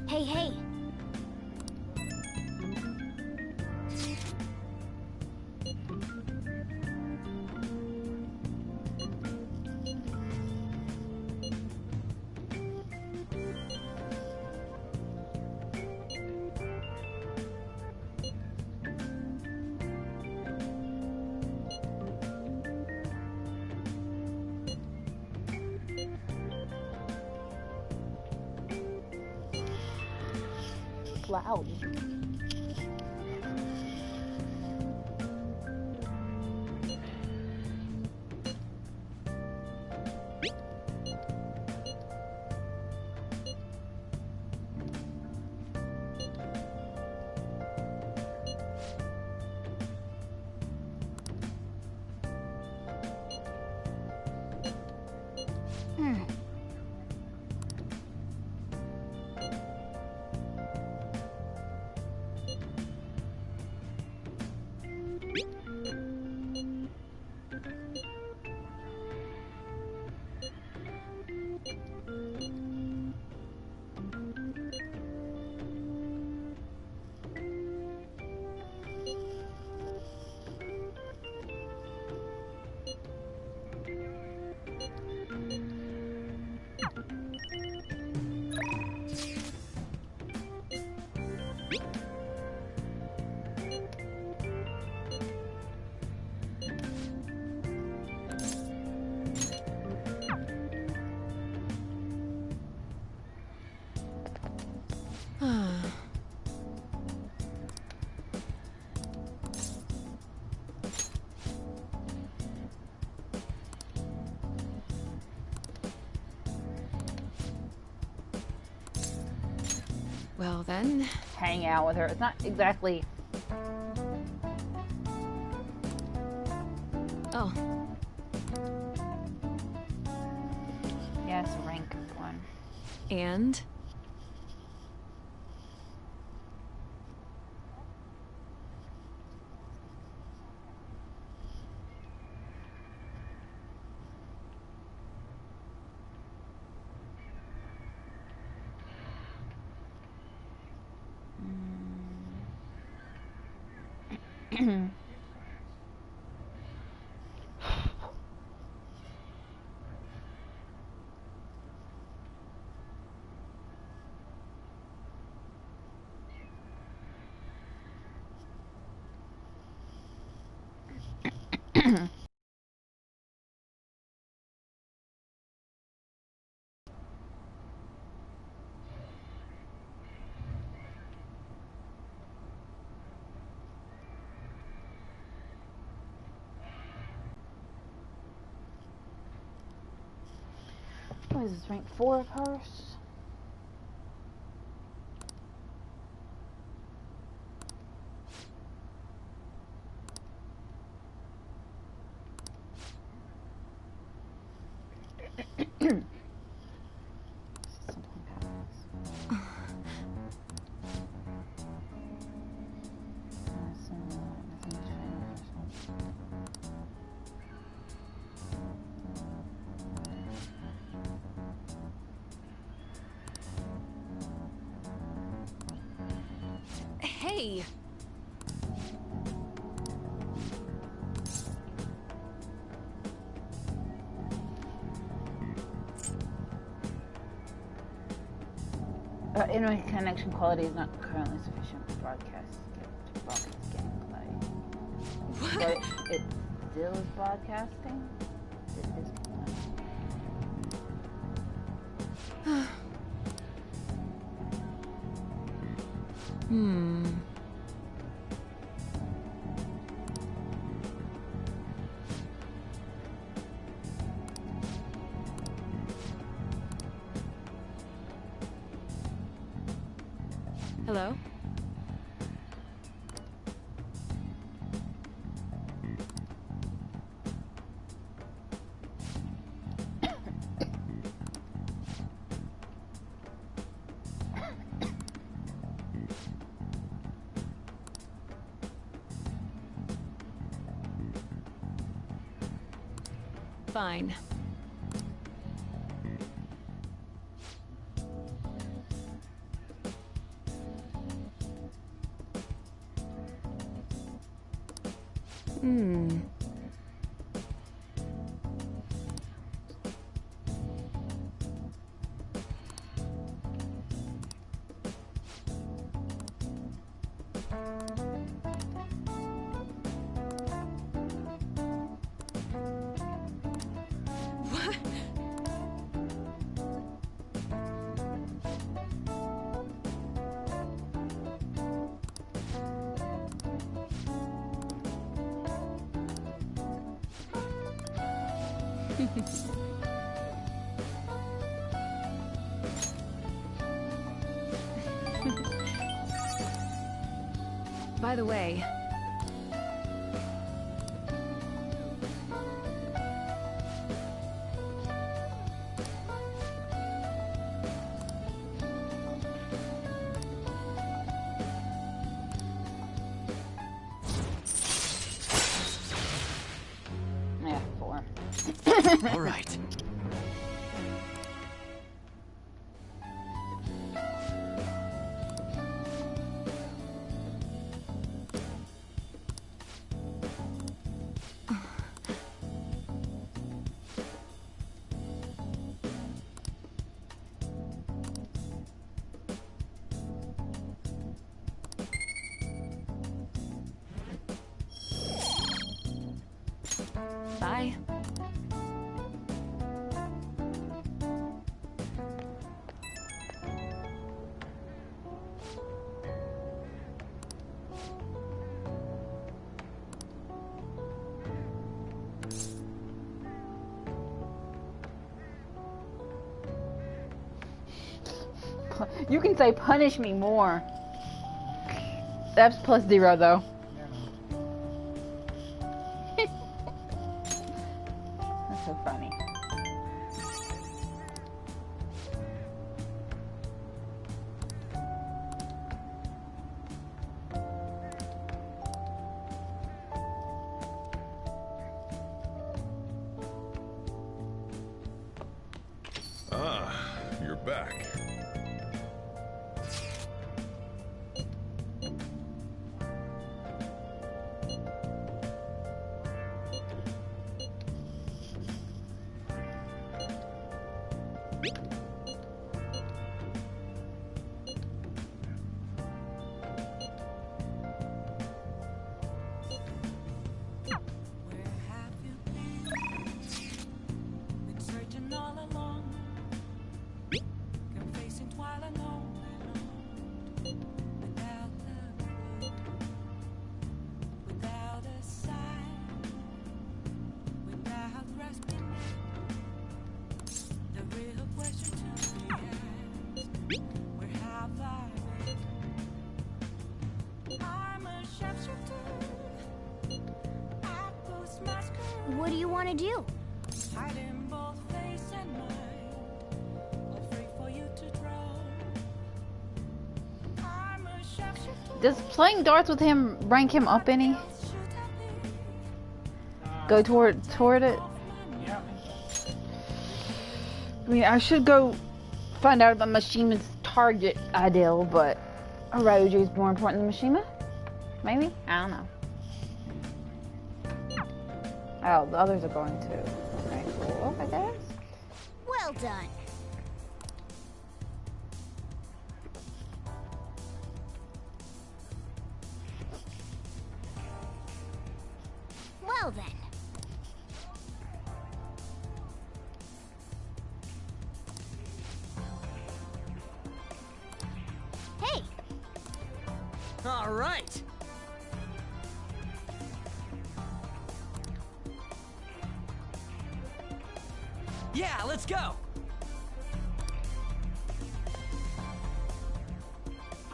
Hey, hey! Loud. Well then, hang out with her. It's not exactly. Oh. Yes, rank 1. And? What is this, rank 4 of hers? Hey! Internet connection quality is not currently sufficient for broadcast gameplay. What? But it still is broadcasting? It is Hello? Fine. What? By the way, yeah, 4. All right. bye. You can say punish me more. That's plus 0 though. That's so funny. Ah, you're back. Been searching all along, confessing while alone, without a clue, without a sign, without grasping the real question to be asked: where have I been? I'm a sharpshooter. I post my skirt. What do you want to do? Hiding both face and mind, afraid for you to draw. I'm a sharpshooter. Does playing darts with him rank him up any? Go toward it? I mean, I should go find out about Mishima's target ideal, but Oroju is more important than Mishima? Maybe? I don't know. Oh, the others are going too. Okay, cool, I guess. Well done. Well then. Hey, All right. Yeah, let's go.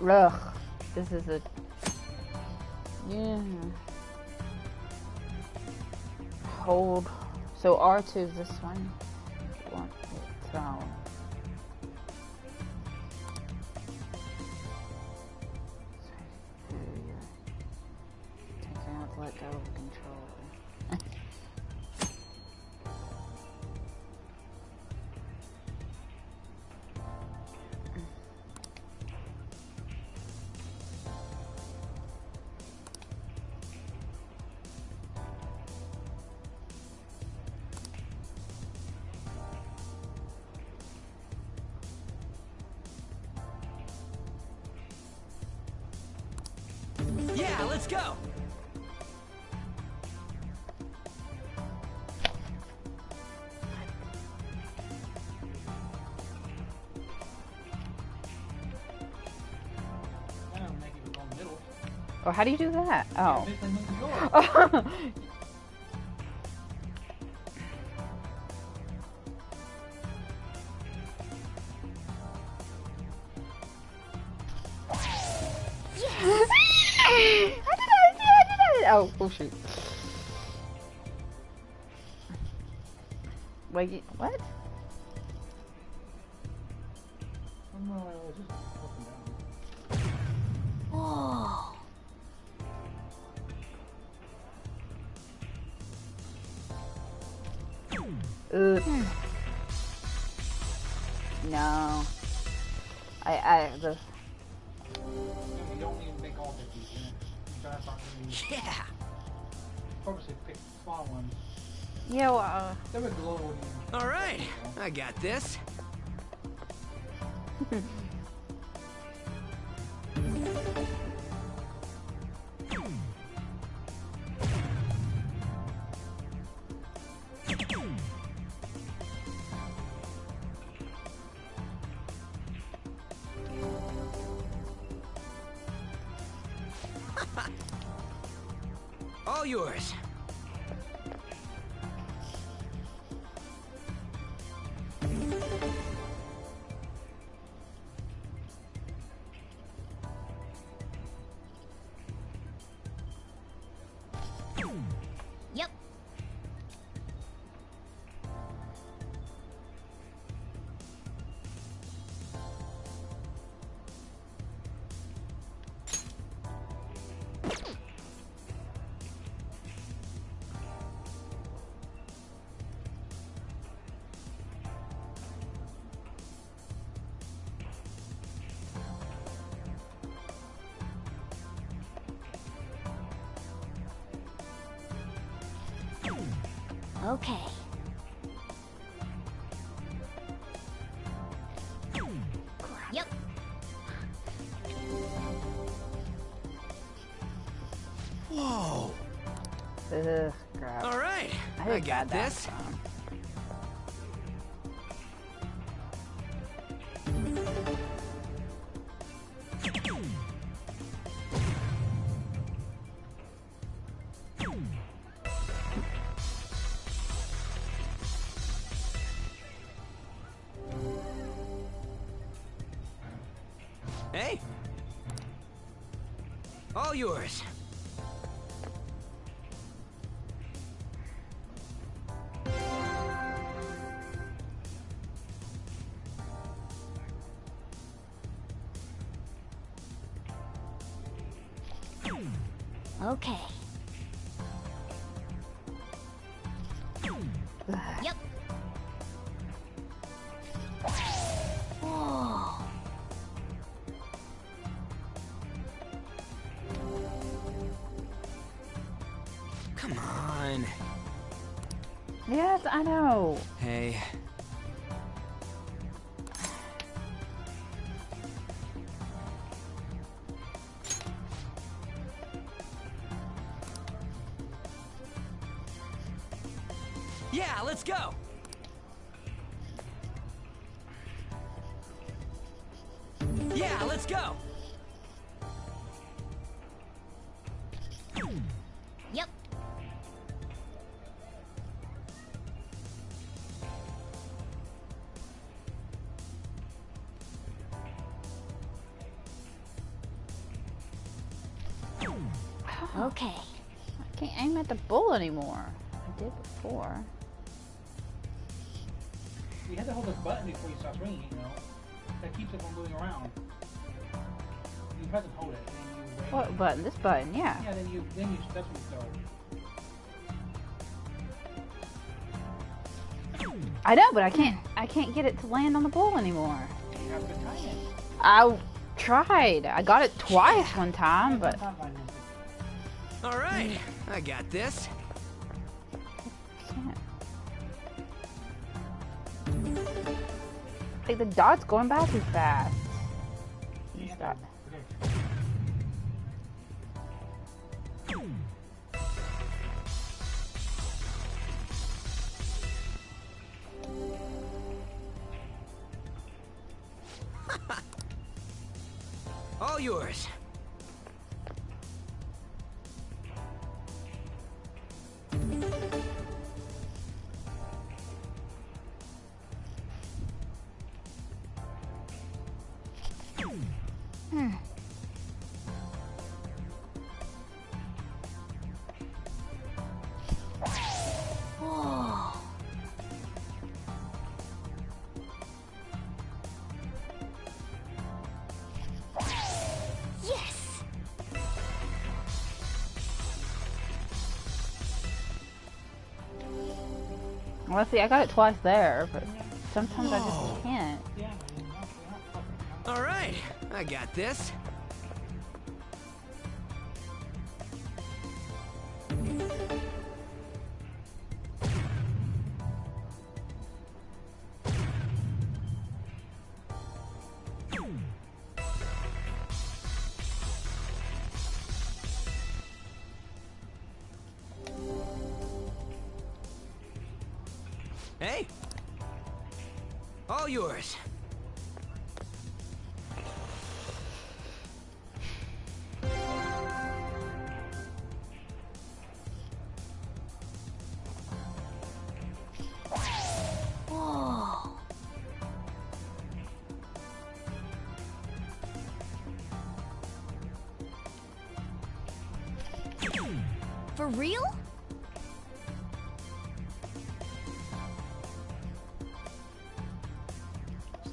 Ugh. This is a... Yeah. Hold. So R2 is this one. So... I have to let go of control. Yeah, let's go. Oh, how do you do that? Oh. Oh, oh shoot. Wait, what? whoa. No. The... You don't need to make all 50s, you know? You gotta talk to me. Yeah. Purposely pick small ones. Yeah, well, They would glow when you... All right, I got this. All yours. Okay. Yep. Whoa. Ugh, crap. All right, I I got this. Hey. All yours. Okay. Yep. Whoa. Come on. Yes, I know. Hey. Yeah, let's go. Yeah, let's go. Yep. Okay. I can't aim at the bull anymore. I did before. You have to hold this button before you start swinging, you know. That keeps it from moving around. You press and hold it, and then you. What button? This button, yeah. Yeah, then you that's when you throw. I know, but I can't get it to land on the bull anymore. You have to time it. I tried. I got it twice one time, but All right, I got this. like the dot's going by too fast. Stop. All yours. Whoa. Yes. Well, see, I got it twice there, but sometimes I just can't. All right, I got this. Hey, all yours. Whoa. For real?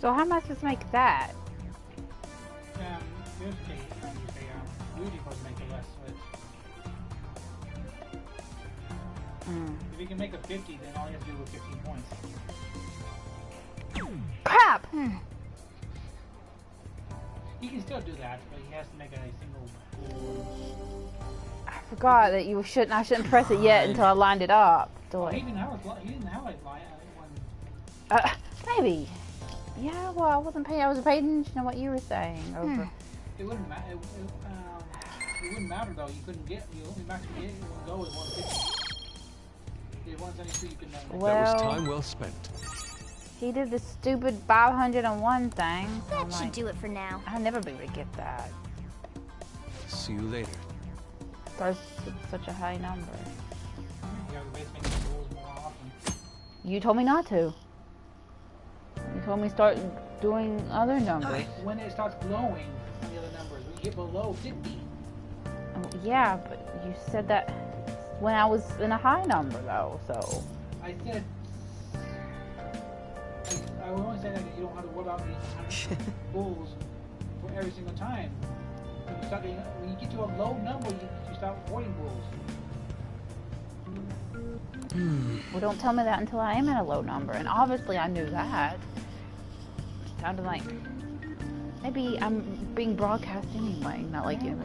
So how am I supposed to make that? There's usually supposed to make it less switch. If you can make a 50, then all you have to do is 15 points. Crap! He can still do that, but he has to make a single. I forgot that you shouldn't. I shouldn't press it yet until I lined it up. Oh, he didn't have like one. Maybe. Yeah. Well, I wasn't paying. I was paying attention to what you were saying. Over. It wouldn't matter. It wouldn't matter though. You couldn't get. You only maximum get one go is 150. If 172, you could. Well, that was time well spent. He did the stupid 501 thing. That should do it for now. I'll never be able to get that. See you later. That's such a high number. You told me not to. You told me start doing other numbers. When it starts glowing on the other numbers, when you get below 50. Oh, yeah, but you said that when I was in a high number though, so. I said. I would only say that you don't have to worry about these 100 bulls for every single time. When you get to a low number, you start avoiding bulls. Well, don't tell me that until I am at a low number, and obviously I knew that. It sounded like maybe I'm being broadcast anyway, not like you.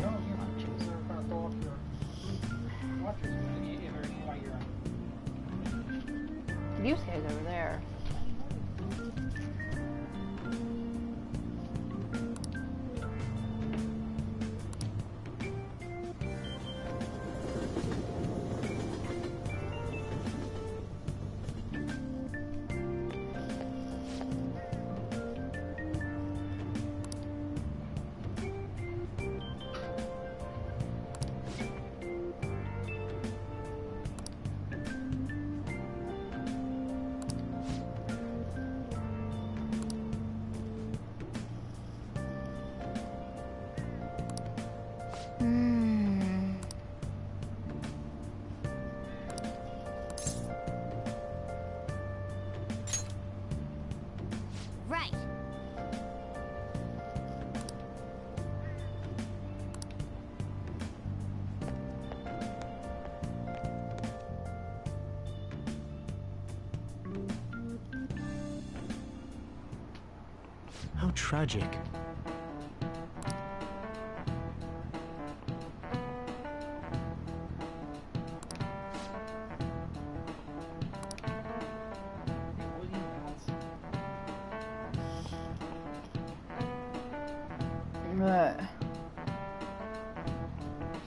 You stayed over there. Right. How tragic.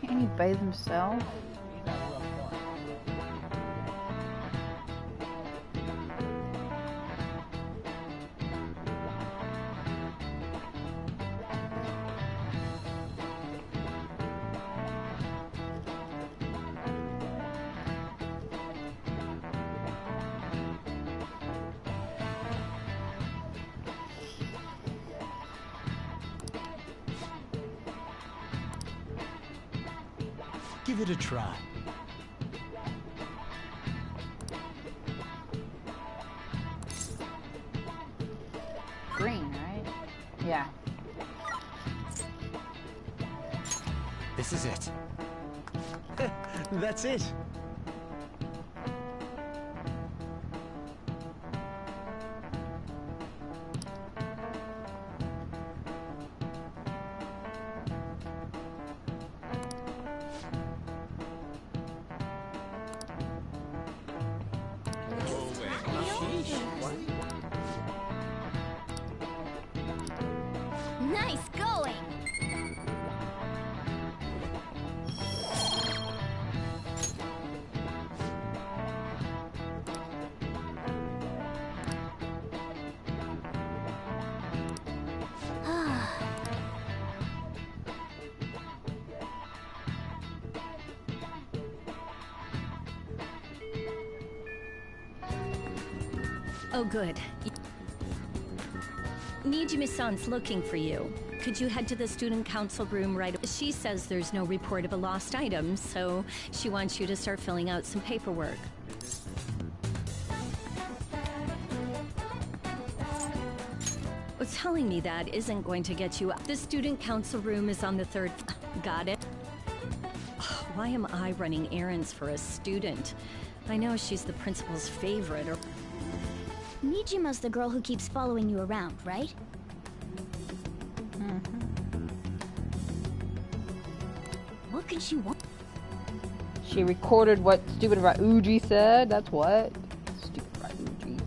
Can't he bathe himself? Give it a try. Green, right? Yeah. This is it. That's it. Nice going! Oh, good. Nijimi-san's looking for you. Could you head to the student council room right away? She says there's no report of a lost item, so she wants you to start filling out some paperwork. What's telling me that isn't going to get you up. The student council room is on the third. Got it? Why am I running errands for a student? I know she's the principal's favorite or... Nijima's the girl who keeps following you around, right? Mm-hmm. What could she want? She recorded what stupid Ryuji said. That's what. Stupid Ryuji.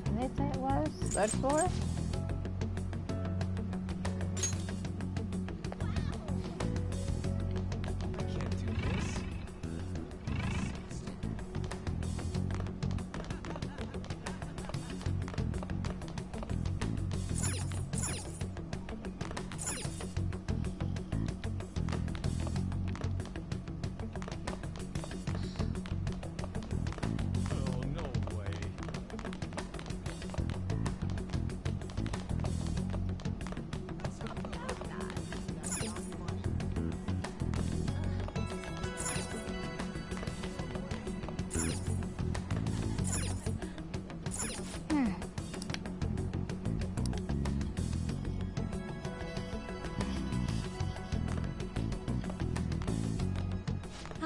Did they say it was? Third floor?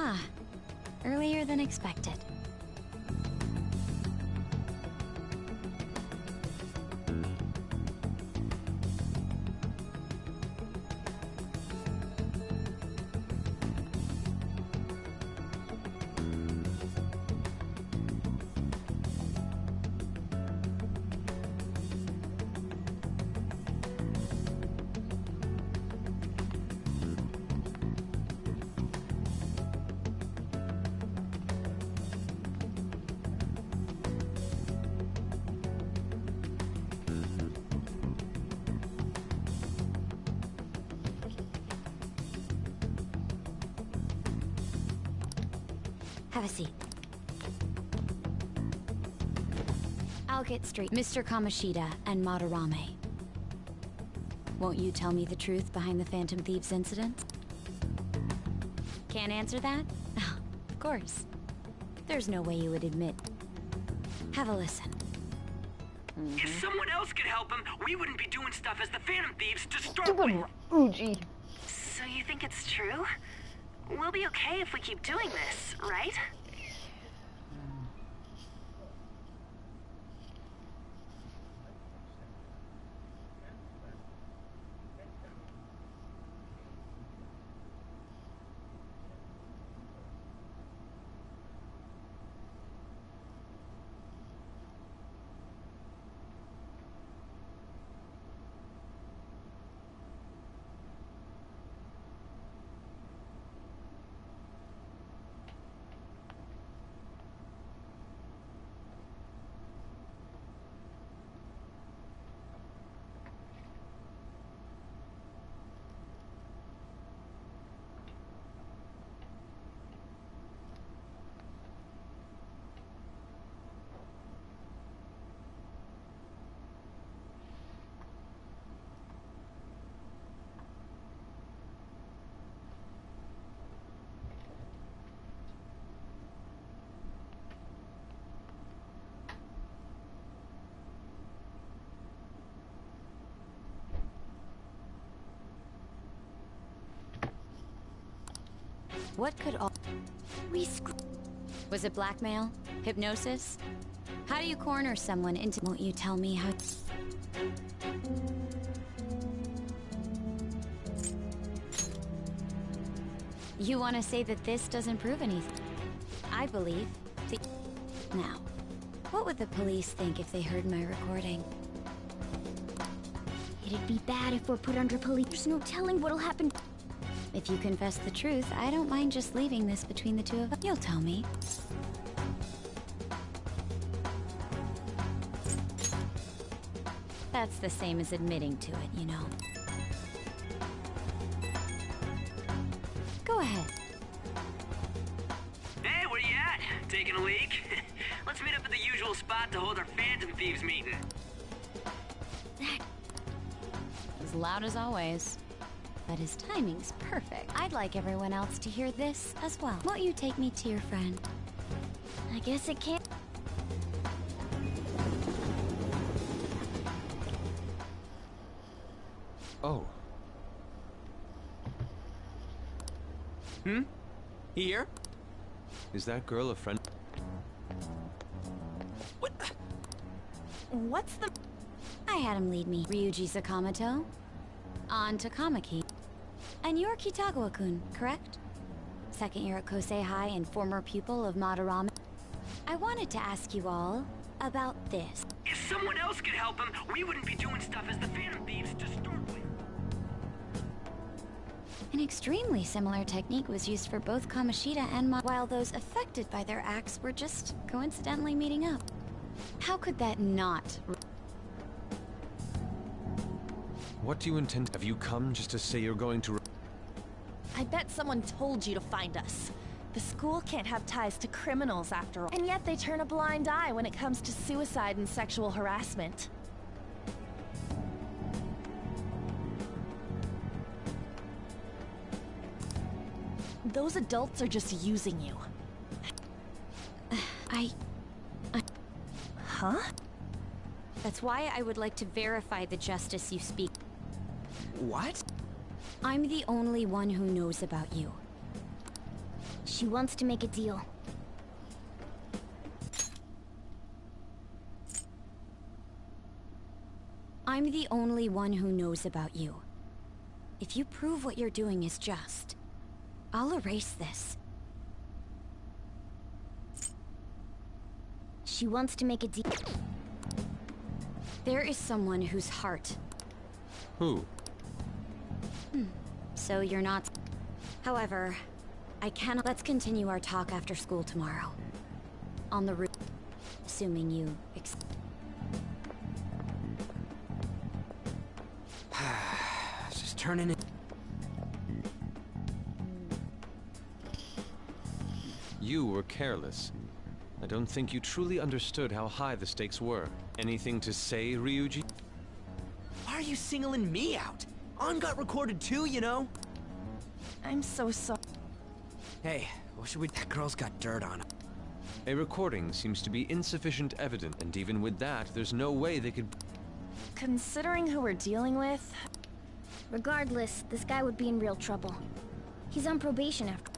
Ah, earlier than expected. Have a seat. I'll get straight. Mr. Kamoshida and Madarame. Won't you tell me the truth behind the Phantom Thieves incident? Can't answer that? Oh, of course. There's no way you would admit. Have a listen. If someone else could help him, we wouldn't be doing stuff as the Phantom Thieves to start Stupid with. Ryuji. So you think it's true? We'll be okay if we keep doing this, right? What could all... Was it blackmail? Hypnosis? How do you corner someone into... Won't you tell me how... You want to say that this doesn't prove anything? I believe... Now, what would the police think if they heard my recording? It'd be bad if we're put under police. There's no telling what'll happen. If you confess the truth, I don't mind just leaving this between the two of us. You'll tell me. That's the same as admitting to it, you know. Go ahead. Hey, where you at? Taking a leak? Let's meet up at the usual spot to hold our Phantom Thieves meeting. as loud as always. But his timing's perfect. I'd like everyone else to hear this as well. Won't you take me to your friend? I guess it can't. Oh. Here? Is that girl a friend? What's the... I had him lead me. Ryuji Sakamoto. On to Kamaki. And you're Kitagawa-kun, correct? Second year at Kosei High and former pupil of Madarame. I wanted to ask you all about this. If someone else could help him, we wouldn't be doing stuff as the Phantom Thieves to start with. An extremely similar technique was used for both Kamoshida and while those affected by their acts were just coincidentally meeting up. How could that not? What do you intend? Have you come just to say you're going to... I bet someone told you to find us. The school can't have ties to criminals after all. And yet they turn a blind eye when it comes to suicide and sexual harassment. Those adults are just using you. Huh? That's why I would like to verify the justice you speak. What? I'm the only one who knows about you. She wants to make a deal. I'm the only one who knows about you. If you prove what you're doing is just, I'll erase this. She wants to make a deal. There is someone whose heart... Who? So you're not... However, I cannot... Let's continue our talk after school tomorrow. On the route. Assuming you... Just turning it... You were careless. I don't think you truly understood how high the stakes were. Anything to say, Ryuji? Why are you singling me out? On got recorded too, you know? I'm so sorry. Hey, what should we... That girl's got dirt on her. A recording seems to be insufficient evidence, and even with that, there's no way they could... Considering who we're dealing with... Regardless, this guy would be in real trouble. He's on probation after...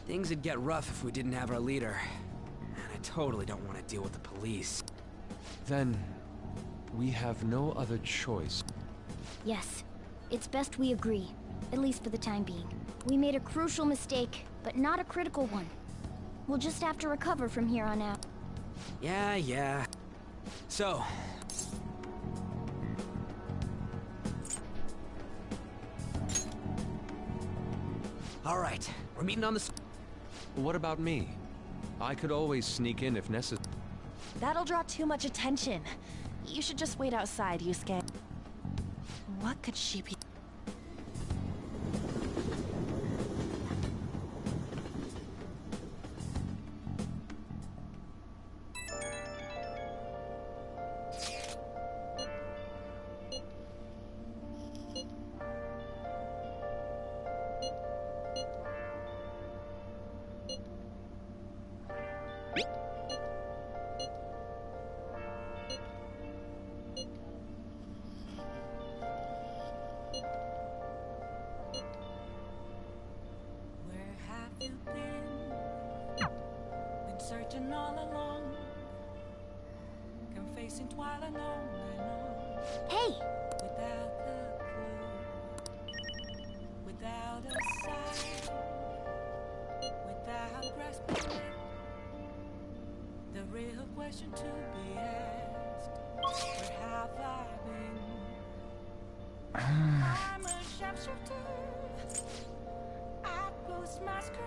Things would get rough if we didn't have our leader. And I totally don't want to deal with the police. Then... we have no other choice. Yes. It's best we agree. At least for the time being. We made a crucial mistake, but not a critical one. We'll just have to recover from here on out. Yeah. So... Alright, we're meeting on the... What about me? I could always sneak in if necessary. That'll draw too much attention. You should just wait outside, Yusuke. What could she be... Searching all along, confessing while alone and on. Hey! Without a clue, without a sign, without grasping it, the real question to be asked: where have I been? I'm a sharpshooter, I close masquerade.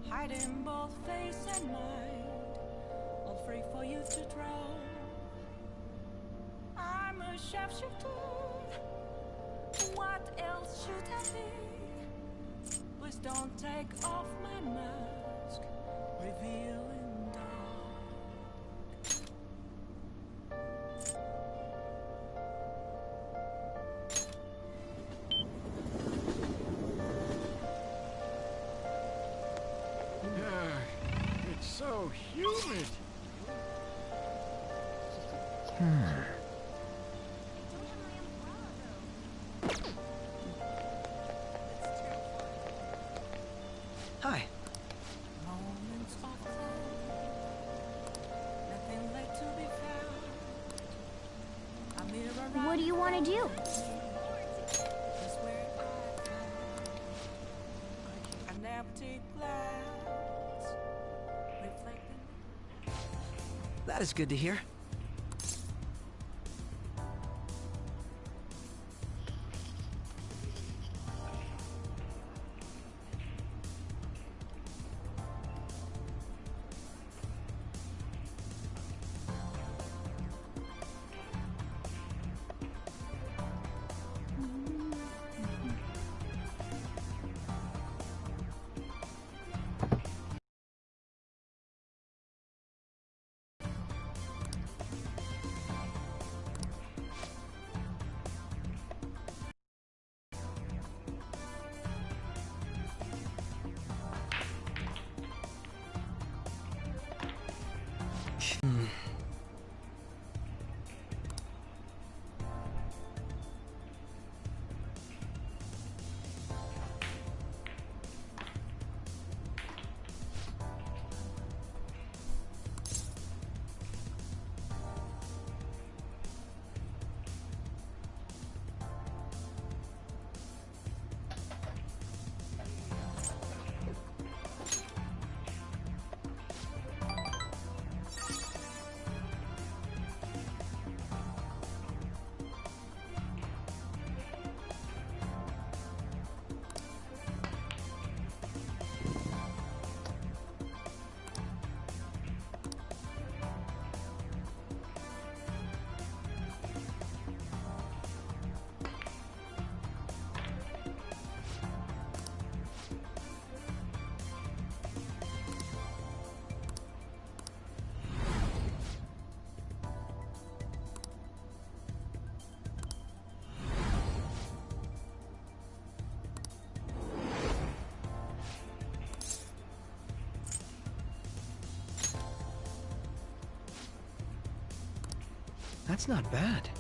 Hiding both face and mind, all free for you to draw. I'm a sharpshooter. What else should I be? Please don't take off my mask, revealing dark. so humid. Hi. Moments of time, nothing left to be found. A mirror What do you want to do? is where an empty glass reflecting. That is good to hear. That's not bad.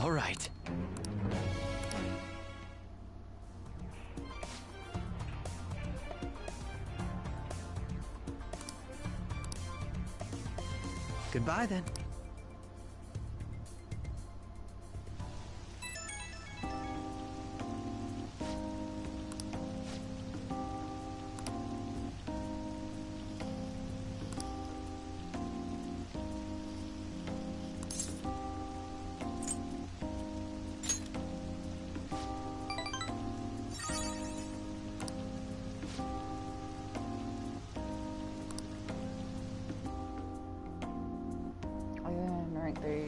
All right. Goodbye then. Rank 3.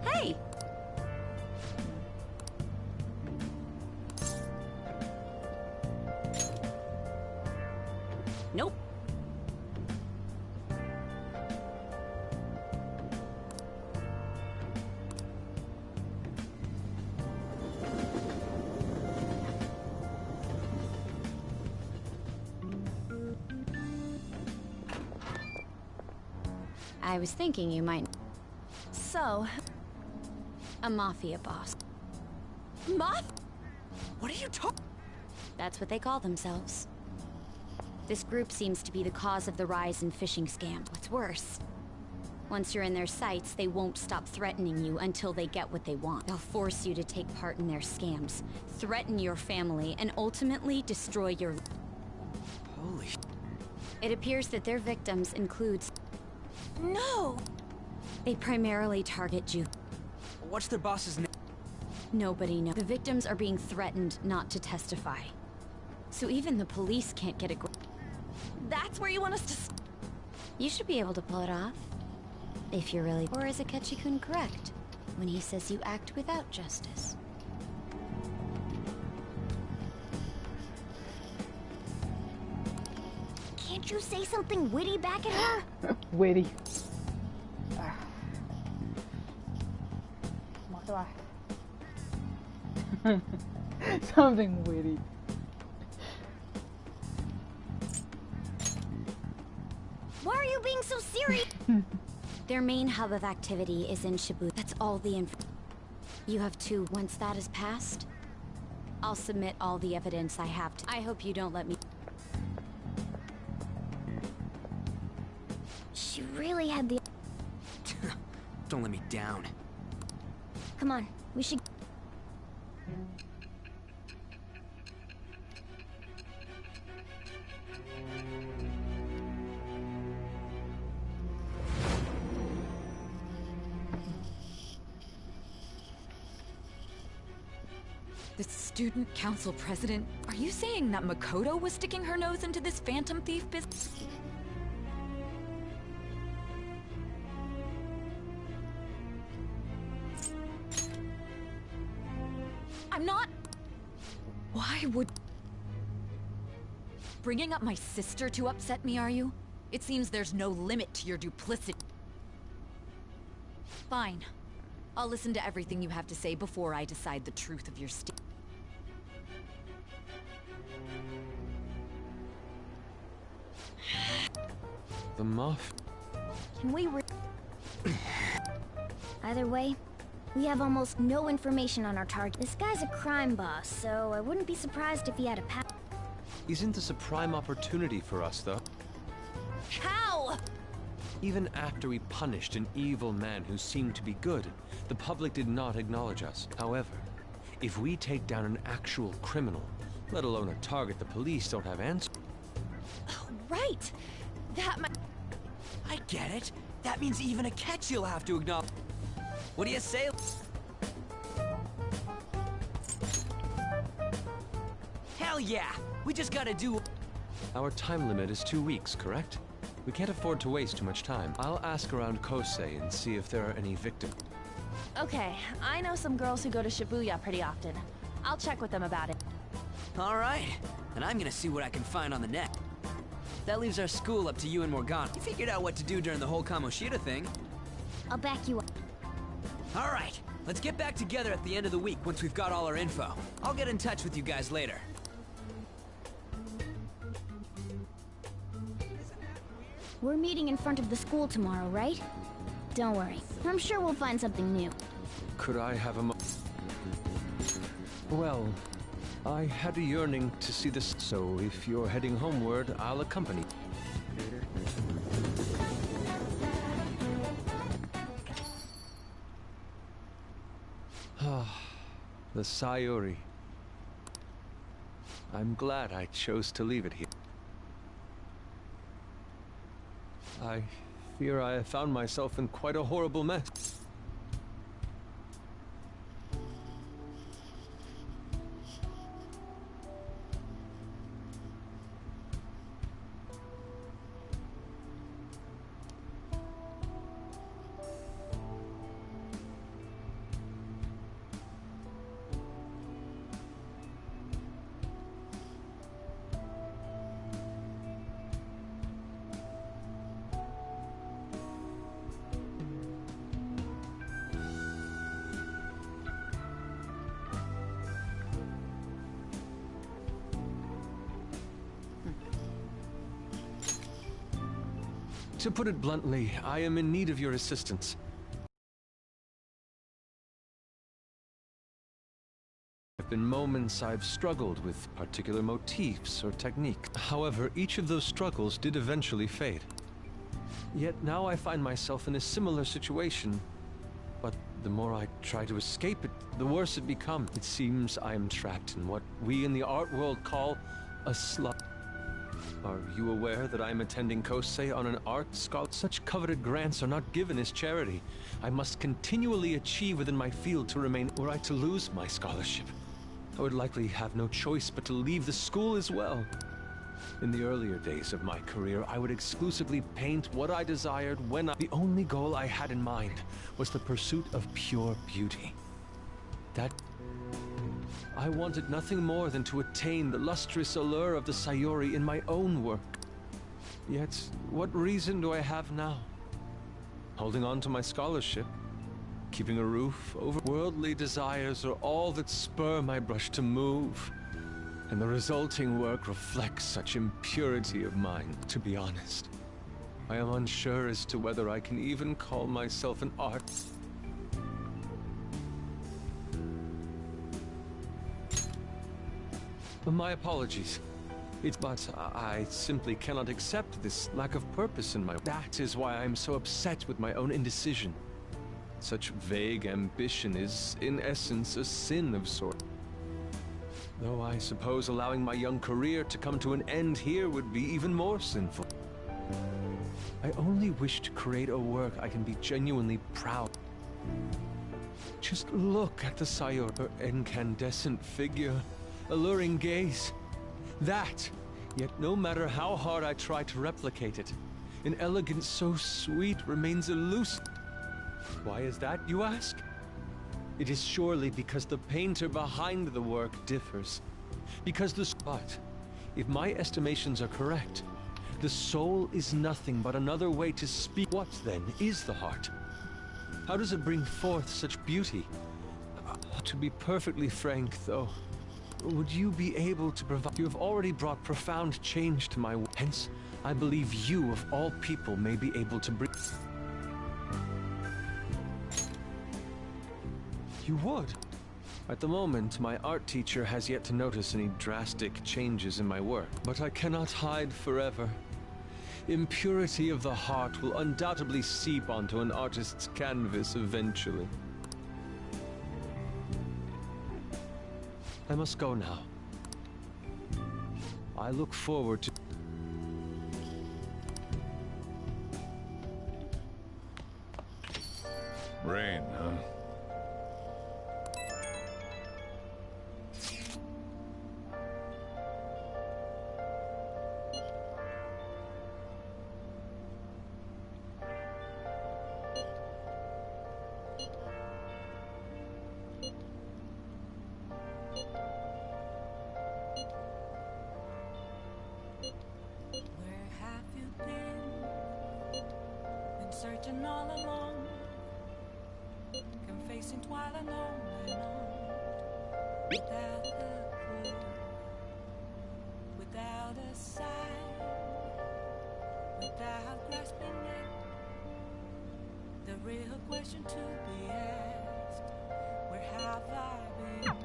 Hey! Nope. I was thinking you might... So... A mafia boss. What are you talking? That's what they call themselves. This group seems to be the cause of the rise in phishing scams. What's worse, once you're in their sights, they won't stop threatening you until they get what they want. They'll force you to take part in their scams, threaten your family, and ultimately destroy your... Holy... It appears that their victims include... No! They primarily target Jews. What's their boss's name? Nobody knows. The victims are being threatened not to testify. So even the police can't get a grip. That's where you want us to... You should be able to pull it off. If you're really... Or is Akechi-kun correct when he says you act without justice? Can't you say something witty back at her? Witty. What do I... Something witty. Why are you being so serious? Their main hub of activity is in Shibuya. That's all the info. You have two. Once that is passed, I'll submit all the evidence I have to. I hope you don't let me... She really had the... Don't let me down. Come on, we should... The student council president? Are you saying that Makoto was sticking her nose into this phantom thief business? I'm not... Why would... Bringing up my sister to upset me, are you? It seems there's no limit to your duplicity. Fine. I'll listen to everything you have to say before I decide the truth of your The muff? Can we Either way, we have almost no information on our target. This guy's a crime boss, so I wouldn't be surprised if he had a Isn't this a prime opportunity for us, though? How? Even after we punished an evil man who seemed to be good, the public did not acknowledge us. However, if we take down an actual criminal, let alone a target the police don't have answers. Oh, right! That might... I get it. That means even Akechi will have to acknowledge... What do you say? Hell yeah! We just gotta do... Our time limit is 2 weeks, correct? We can't afford to waste too much time. I'll ask around Kosei and see if there are any victims. Okay, I know some girls who go to Shibuya pretty often. I'll check with them about it. Alright, and I'm gonna see what I can find on the net. That leaves our school up to you and Morgana. You figured out what to do during the whole Kamoshida thing. I'll back you up. Alright, let's get back together at the end of the week once we've got all our info. I'll get in touch with you guys later. We're meeting in front of the school tomorrow, right? Don't worry. I'm sure we'll find something new. Could I have a Well, I had a yearning to see this, so if you're heading homeward, I'll accompany. Ah, the Sayuri. I'm glad I chose to leave it here. I fear I have found myself in quite a horrible mess. To put it bluntly, I am in need of your assistance. been moments I've struggled with particular motifs or technique. However, each of those struggles did eventually fade. Yet now I find myself in a similar situation. But the more I try to escape it, the worse it becomes. It seems I am trapped in what we in the art world call a slump. Are you aware that I am attending Kosei on an art scholarship? Such coveted grants are not given as charity. I must continually achieve within my field to remain. Were I to lose my scholarship, I would likely have no choice but to leave the school as well. In the earlier days of my career, I would exclusively paint what I desired when the only goal I had in mind was the pursuit of pure beauty. I wanted nothing more than to attain the lustrous allure of the Sayuri in my own work. Yet, what reason do I have now? Holding on to my scholarship, keeping a roof over worldly desires are all that spur my brush to move. And the resulting work reflects such impurity of mind. To be honest, I am unsure as to whether I can even call myself an artist. My apologies. But I simply cannot accept this lack of purpose in my... That is why I am so upset with my own indecision. Such vague ambition is, in essence, a sin of sorts. Though I suppose allowing my young career to come to an end here would be even more sinful. I only wish to create a work I can be genuinely proud. Just look at the Sayuri, her incandescent figure, alluring gaze. That, yet no matter how hard I try to replicate it, an elegance so sweet remains elusive. Why is that, you ask? It is surely because the painter behind the work differs. Because but if my estimations are correct, the soul is nothing but another way to speak. What, then, is the heart? How does it bring forth such beauty? To be perfectly frank, though, would you be able to provide... You have already brought profound change to my work. Hence, I believe you, of all people, may be able to bring... You would? At the moment, my art teacher has yet to notice any drastic changes in my work. But I cannot hide forever. Impurity of the heart will undoubtedly seep onto an artist's canvas eventually. I must go now. I look forward to... Rain, huh? Searching all along, confessing while alone and on, without a clue, without a sign, without grasping it. The real question to be asked: where have I been?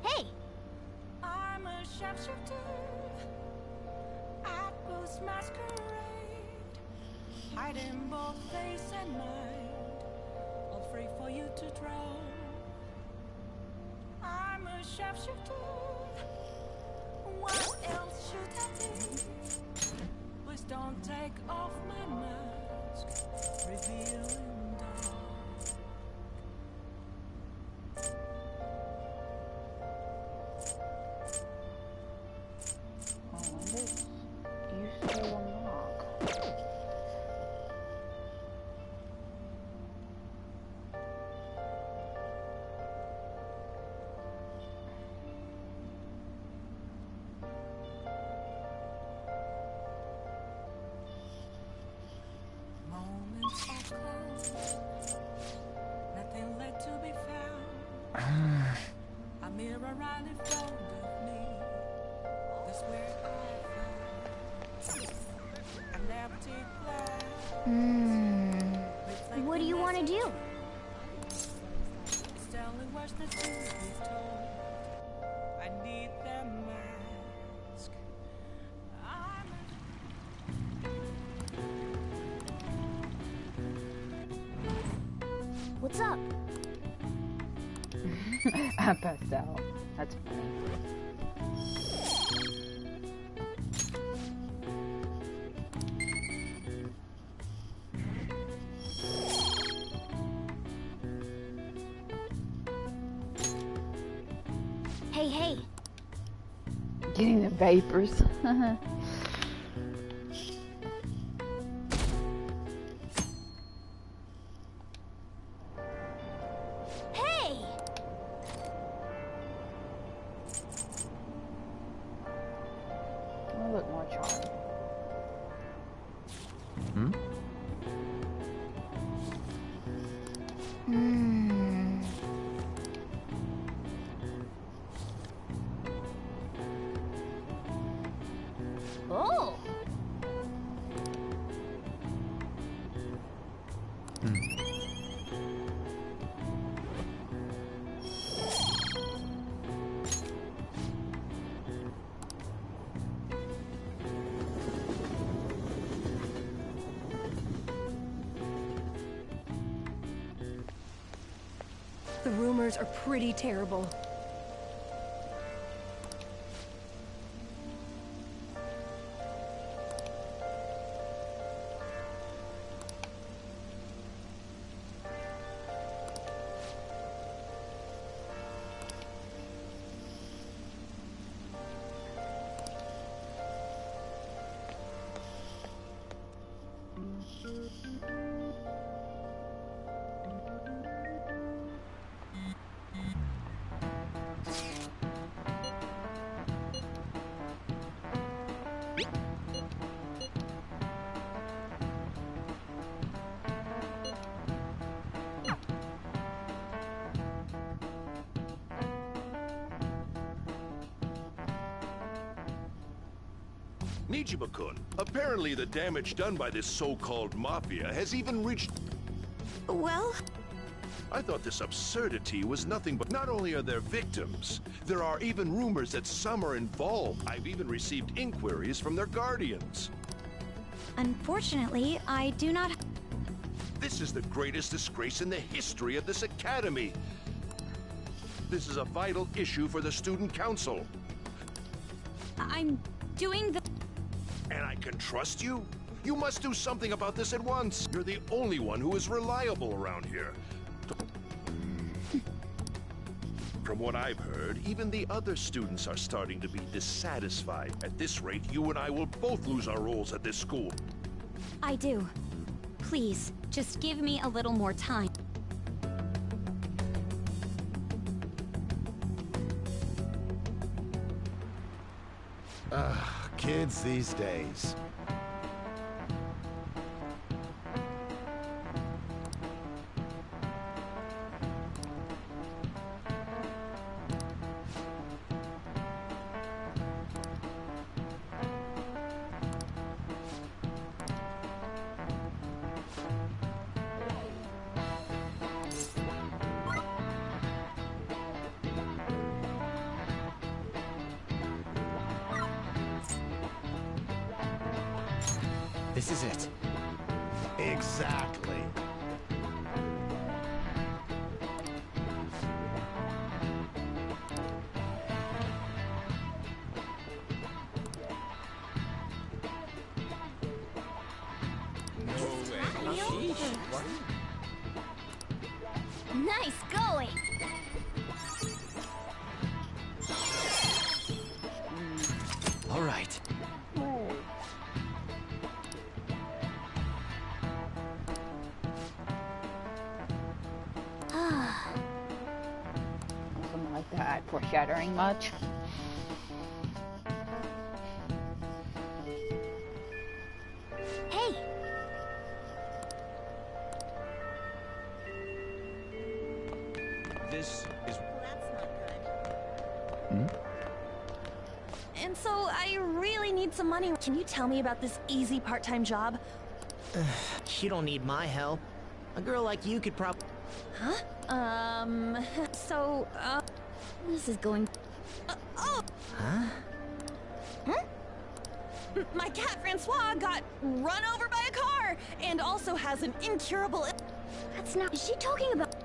Hey! I'm a sharpshooter at Ghost Masquerade. Hiding both face and mind, all free for you to draw. I'm a sharpshooter. What else should I be? Please don't take off my mask, revealing dark. You still unlock. Nothing left to be found. A mirror right in front of me. That's where I found an empty glass. What do you want to do? It's telling words that should be told. I need that mask. What's up? I passed out. That's funny. Hey. Getting the vapors. Hey! I look more charmed. Hmm? Oh! The rumors are pretty terrible. Nijimakun, apparently the damage done by this so-called mafia has even reached... Well... I thought this absurdity was nothing but... Not only are there victims, there are even rumors that some are involved. I've even received inquiries from their guardians. Unfortunately, I do not... This is the greatest disgrace in the history of this academy. This is a vital issue for the student council. I'm doing the... And I can trust you? You must do something about this at once. You're the only one who is reliable around here. From what I've heard, even the other students are starting to be dissatisfied. At this rate, you and I will both lose our roles at this school. I do. Please, just give me a little more time. Kids these days. This is it. Exactly. Nice going! All right. Something like that. Foreshadowing much. Hey! This is... And so I really need some money. Can you tell me about this easy part-time job? You don't need my help. A girl like you could Huh? So, This is going... Oh! Huh? My cat Francois got run over by a car and also has an incurable. That's not. Is she talking about?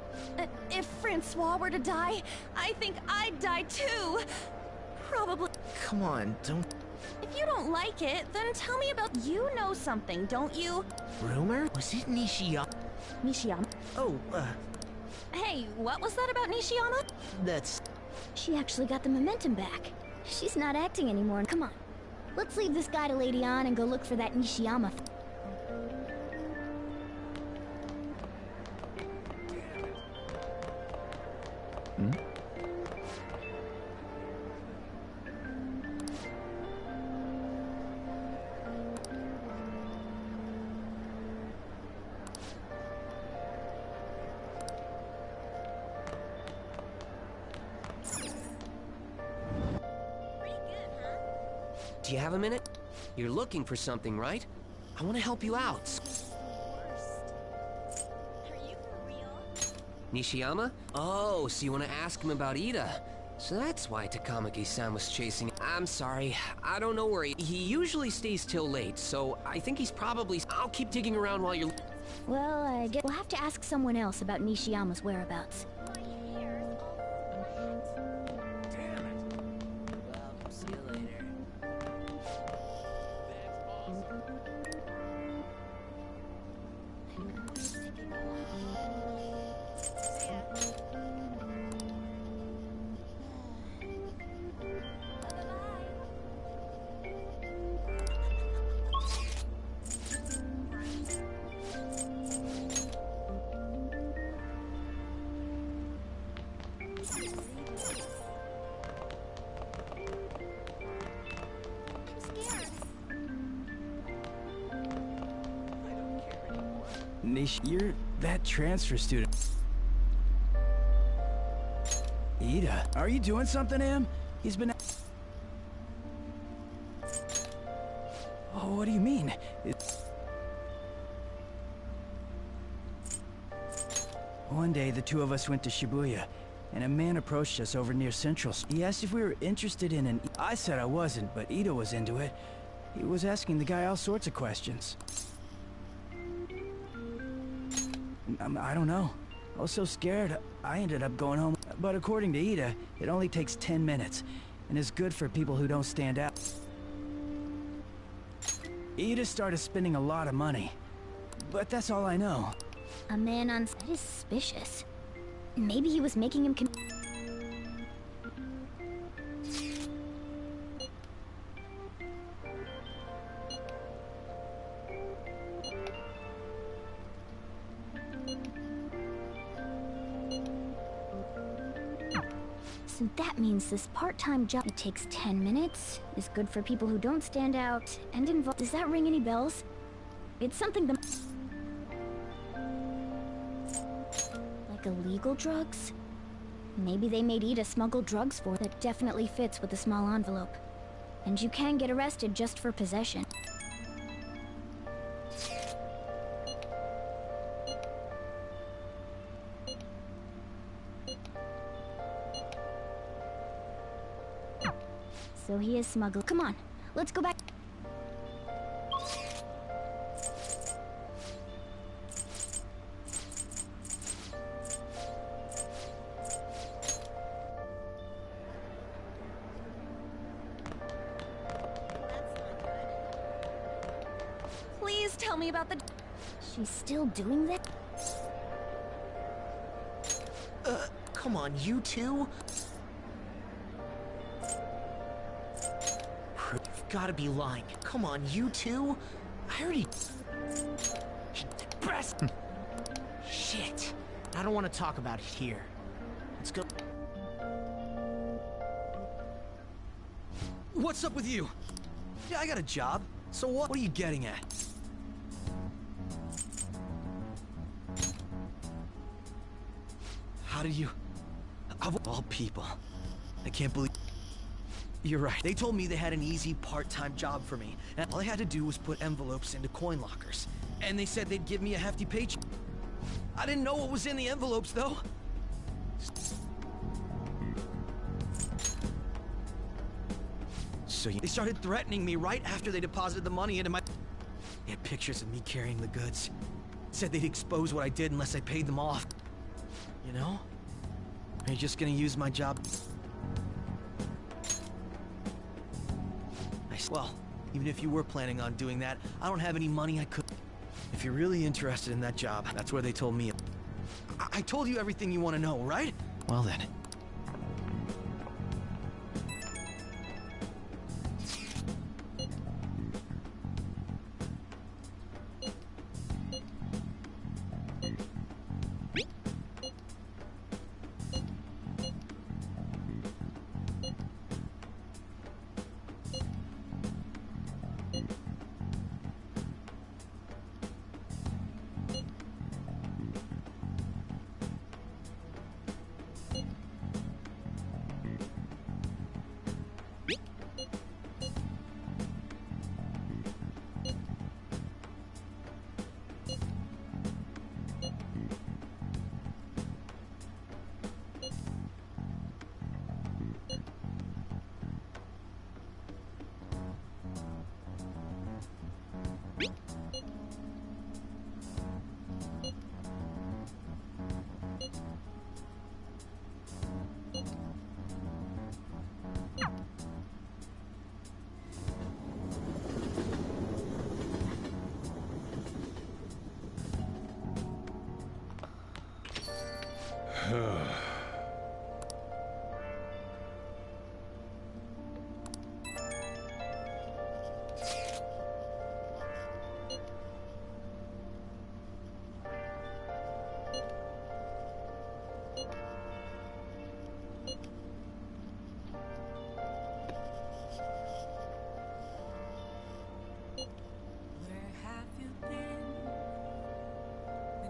If Francois were to die, I think I'd die too. Probably. Come on, don't... If you don't like it, then tell me about. You know something, don't you? Rumor? Was it Nishiyama? Nishiyama? Oh, Hey, what was that about Nishiyama? that's... She actually got the momentum back. She's not acting anymore. Come on. Let's leave this guy to Lady On and go look for that Nishiyama. Hmm? Do you have a minute? You're looking for something, right? I want to help you out. Nishiyama? Oh, so you want to ask him about Ida. So that's why Takamaki-san was chasing. I'm sorry, I don't know where he usually stays till late, so I think he's probably... I'll keep digging around while you're... Well, I guess we'll have to ask someone else about Nishiyama's whereabouts. See you later. Nish, you're that transfer student. Ida, are you doing something to him? He's been... Oh, what do you mean? One day, the two of us went to Shibuya, and a man approached us over near Central. He asked if we were interested in an... I said I wasn't, but Ida was into it. He was asking the guy all sorts of questions. I don't know. I was so scared, I ended up going home. But according to Ida, it only takes 10 minutes, and is good for people who don't stand out. Ida started spending a lot of money, but that's all I know. A man on... That is suspicious. Maybe he was making him... So that means this part-time job it takes 10 minutes, is good for people who don't stand out, and involve... Does that ring any bells? It's something the... Like illegal drugs? Maybe they made Ida smuggle drugs for... That definitely fits with the small envelope. And you can get arrested just for possession. So he is smuggled. Come on, let's go back. Please tell me about the... She's still doing that? Come on, you two? You've gotta be lying. Come on, you two? I already... Shit. I don't want to talk about it here. Let's go. What's up with you? Yeah, I got a job. So what? What are you getting at? How did you... Of all people. I can't believe... You're right. They told me they had an easy part-time job for me, and all I had to do was put envelopes into coin lockers. And they said they'd give me a hefty paycheck. I didn't know what was in the envelopes, though. so they started threatening me right after they deposited the money into my... They had pictures of me carrying the goods. Said they'd expose what I did unless I paid them off. You know? Are you just gonna use my job? Well, even if you were planning on doing that, I don't have any money I could... If you're really interested in that job, that's where they told me... I told you everything you want to know, right? Well then.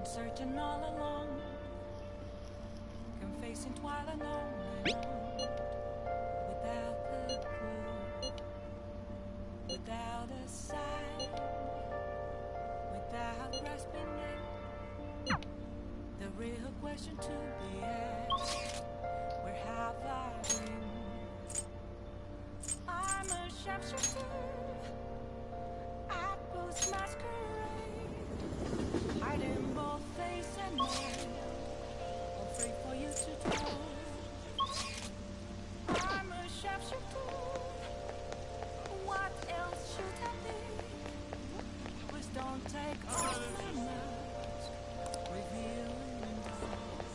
Searching all along, confessing while alone, without the clue, without a sign, without grasping it. The real question to be asked: where have I been? I'm a sharpshooter. I post masquerade, hiding both face and mind, all free for you to draw. I'm a sharpshooter. What else should I be? Please don't take off my mask, revealing thoughts.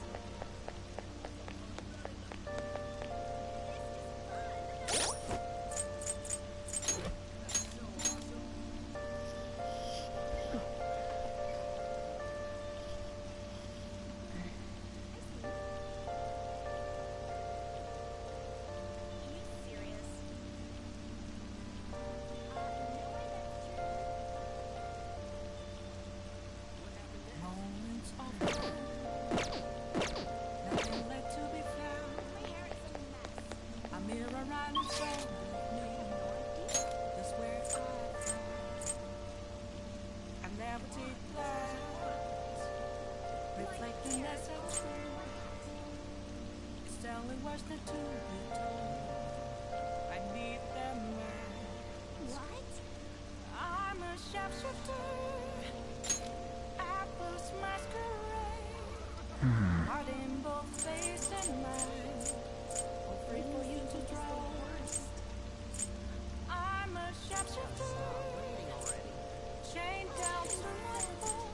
Reflecting as a truth, it's telling words not to be told. I need them right. What? I'm a sharpshooter. Apples masquerade. Heart in both face and mind. All free for you to draw. I'm a sharpshooter. Chained down to my phone.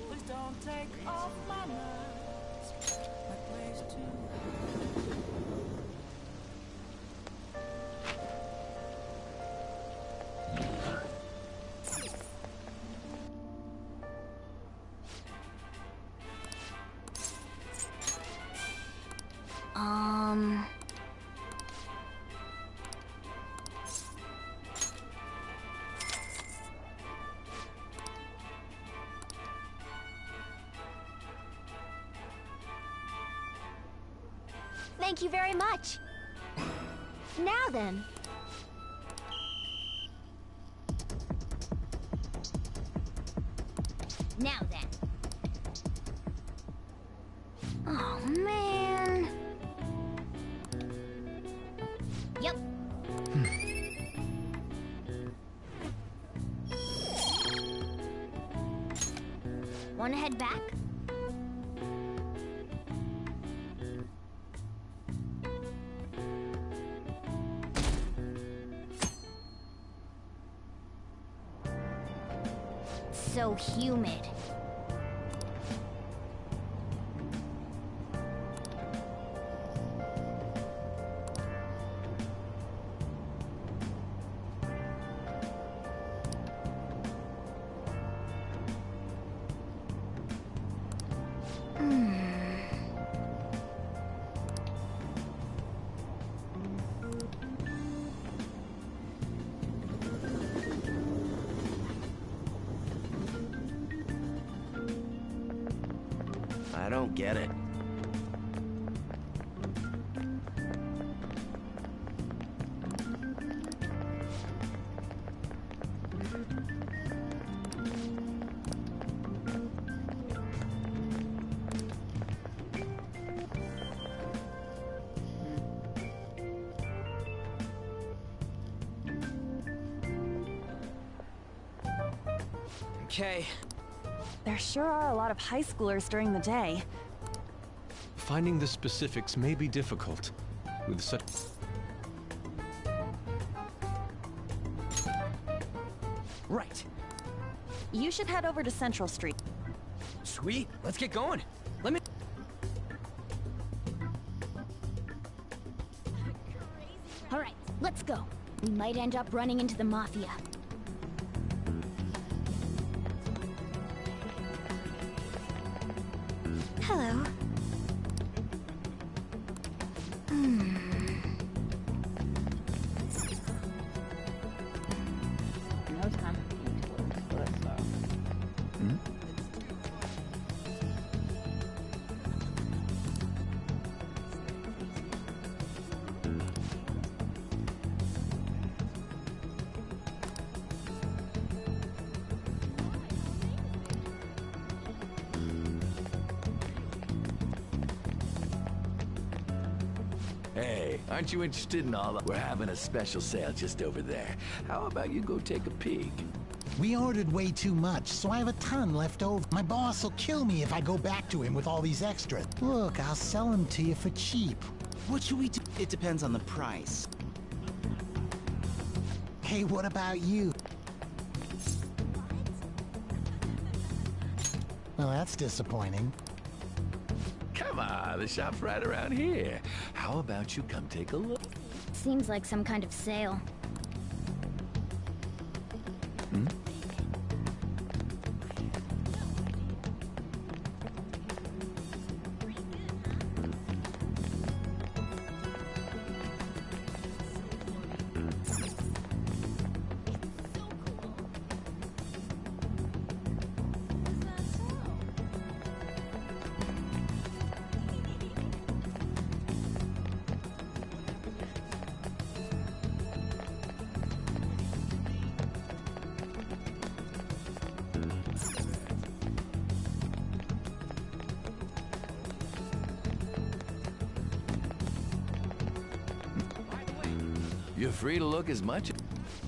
Please don't take off my mask, my place to hide. Thank you very much. Now then. Now then. Oh, man. Yep. Wanna head back? So humid. I don't get it. Okay. There sure are a lot of high schoolers during the day. Finding the specifics may be difficult. With such... Right. You should head over to Central Street. Sweet. Let's get going. Let me... Alright, let's go. We might end up running into the Mafia. Hello. No time for peace, so let's start. Hey, aren't you interested in all that? We're having a special sale just over there. How about you go take a peek? We ordered way too much, so I have a ton left over. My boss will kill me if I go back to him with all these extras. Look, I'll sell them to you for cheap. What should we do? It depends on the price. Hey, what about you? Well, that's disappointing. Come on, the shop's right around here. How about you come take a look? Seems like some kind of sale. You're free to look as much.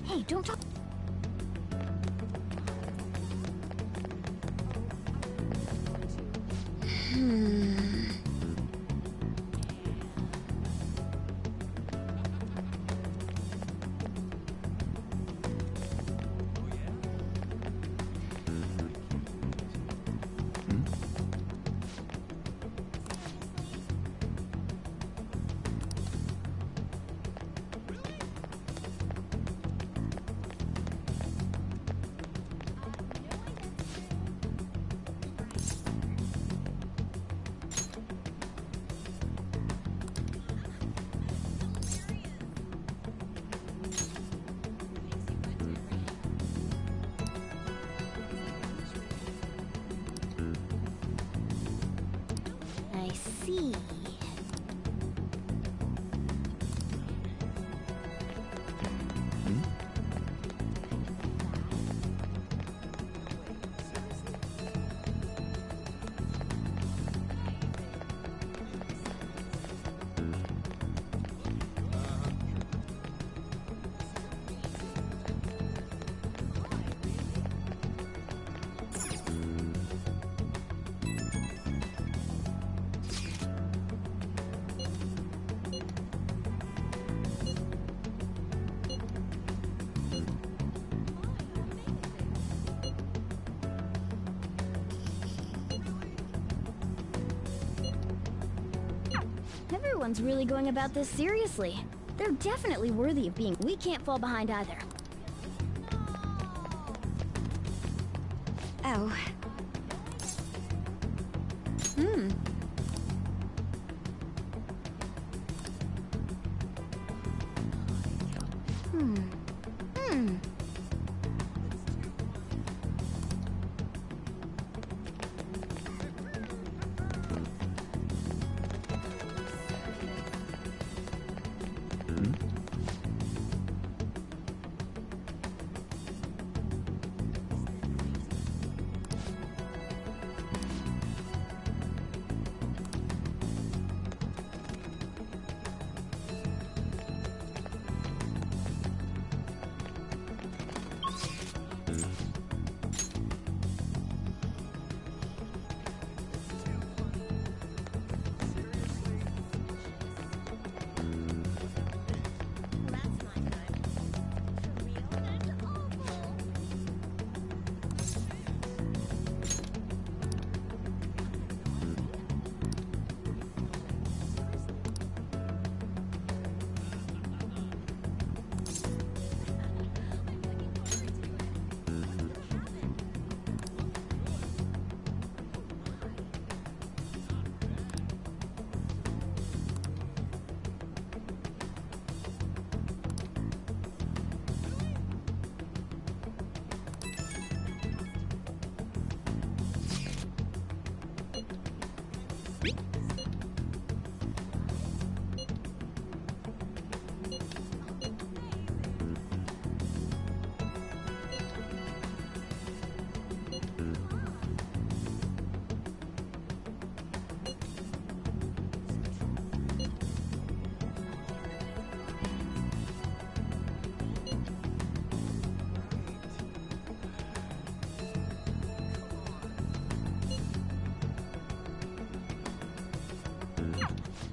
Hey, don't talk. I see. Everyone's really going about this seriously. They're definitely worthy of being. We can't fall behind either. Oh. Hmm. Hmm.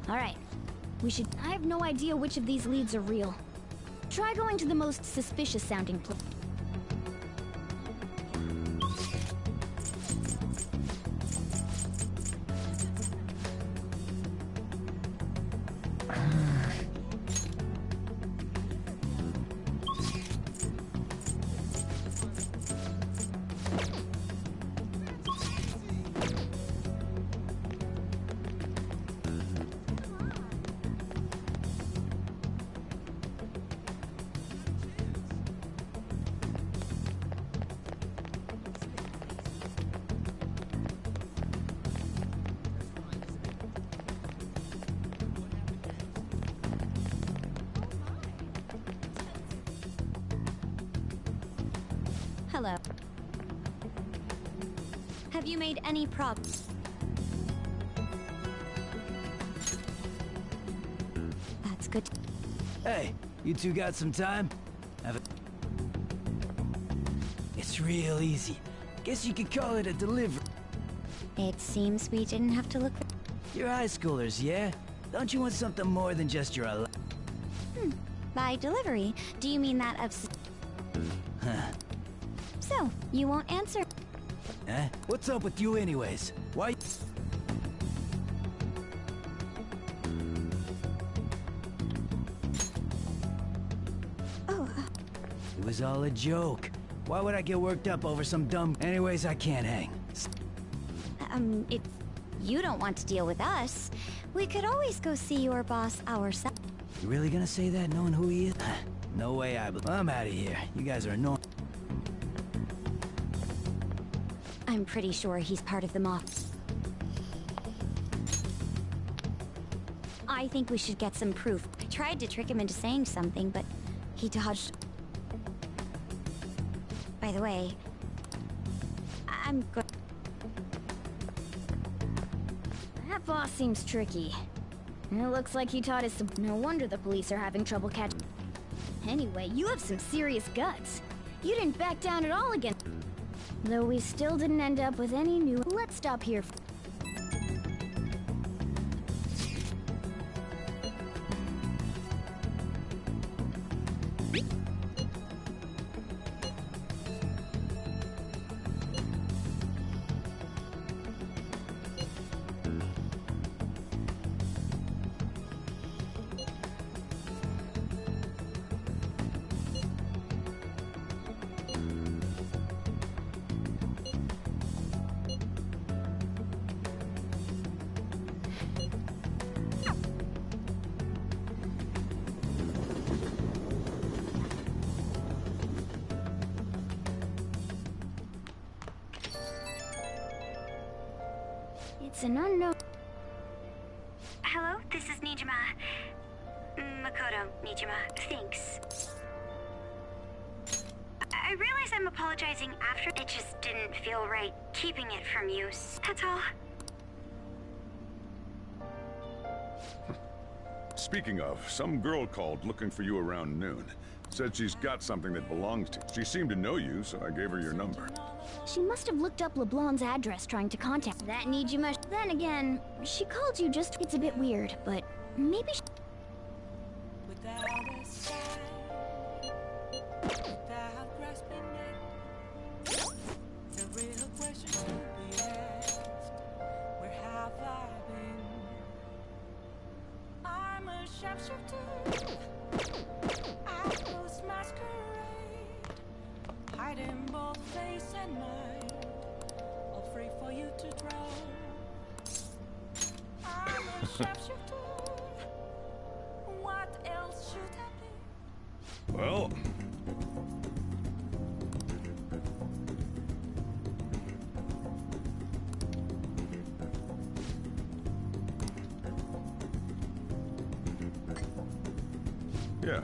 Alright. I have no idea which of these leads are real. Try going to the most suspicious sounding place. Hello. Have you made any progress? That's good. Hey, you two got some time? It's real easy. Guess you could call it a delivery. It seems we didn't have to look for... You're high schoolers, yeah? Don't you want something more than just your By delivery, do you mean that of... Huh. So, you won't answer? Eh? What's up with you anyways? Why? Oh, It was all a joke. Why would I get worked up over some dumb... Anyways, I can't hang. if you don't want to deal with us, we could always go see your boss ourselves. You really gonna say that knowing who he is? No way I'm out of here. You guys are annoying. I'm pretty sure he's part of the mob. I think we should get some proof. I tried to trick him into saying something, but he dodged. By the way, I'm good. That boss seems tricky. It looks like he taught us some... No wonder the police are having trouble catching... Anyway, you have some serious guts. You didn't back down at all again. Though we still didn't end up with any new... Let's stop here. It's an unknown. Hello, this is Nijima. Makoto Nijima, thanks. I realize I'm apologizing after. It just didn't feel right keeping it from you. That's all. Speaking of, some girl called looking for you around noon. Said she's got something that belongs to you. She seemed to know you, so I gave her your number. She must have looked up LeBlanc's address trying to contact. That needs you much. Then again, she called you just. It's a bit weird, but maybe she. Without a sign, without grasping it, the real question to be asked, where have I been? I'm a sharpshooter, I post masquerade, hiding both face and mind, all free for you to draw. I'm a sharpshooter. What else should I be? Well... yeah.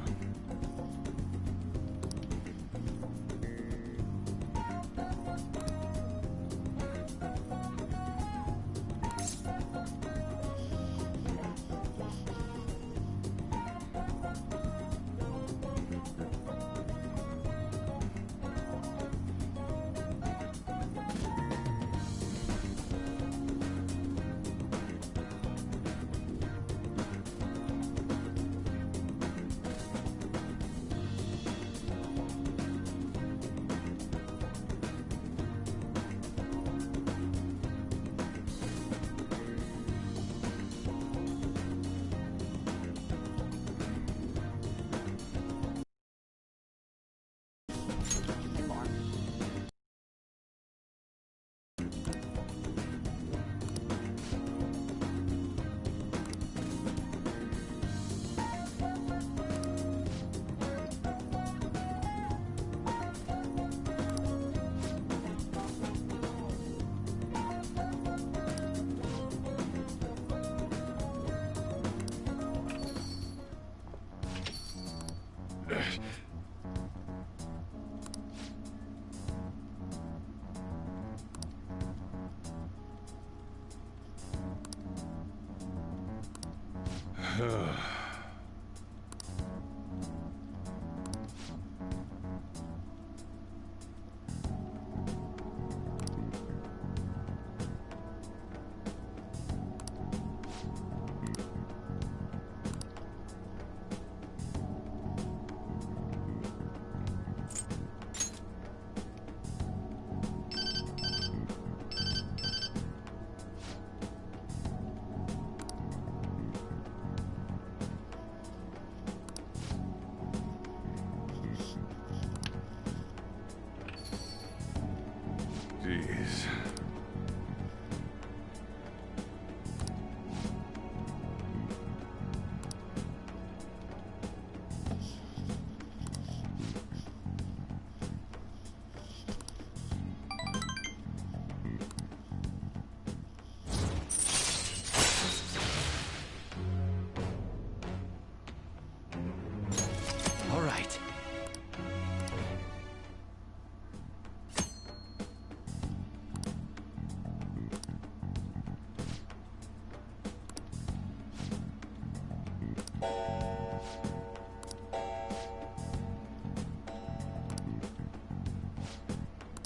Jeez. All right.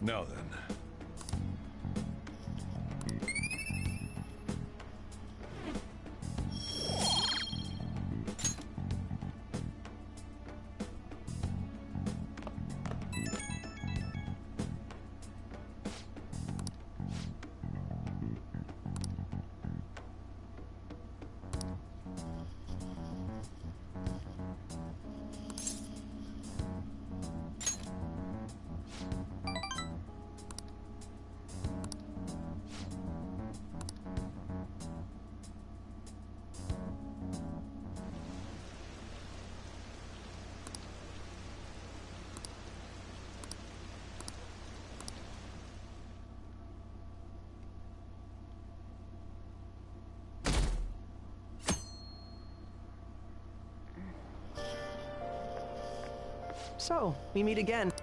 Now then. So, we meet again.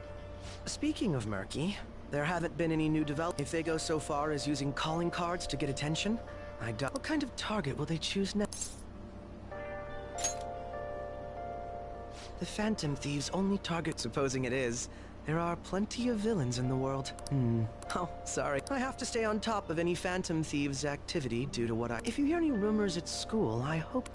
Speaking of murky, there haven't been any new developments. If they go so far as using calling cards to get attention, I doubt. What kind of target will they choose next? The Phantom Thieves only target. Supposing it is, there are plenty of villains in the world. Oh, sorry. I have to stay on top of any Phantom Thieves activity due to what I. If you hear any rumors at school, I hope.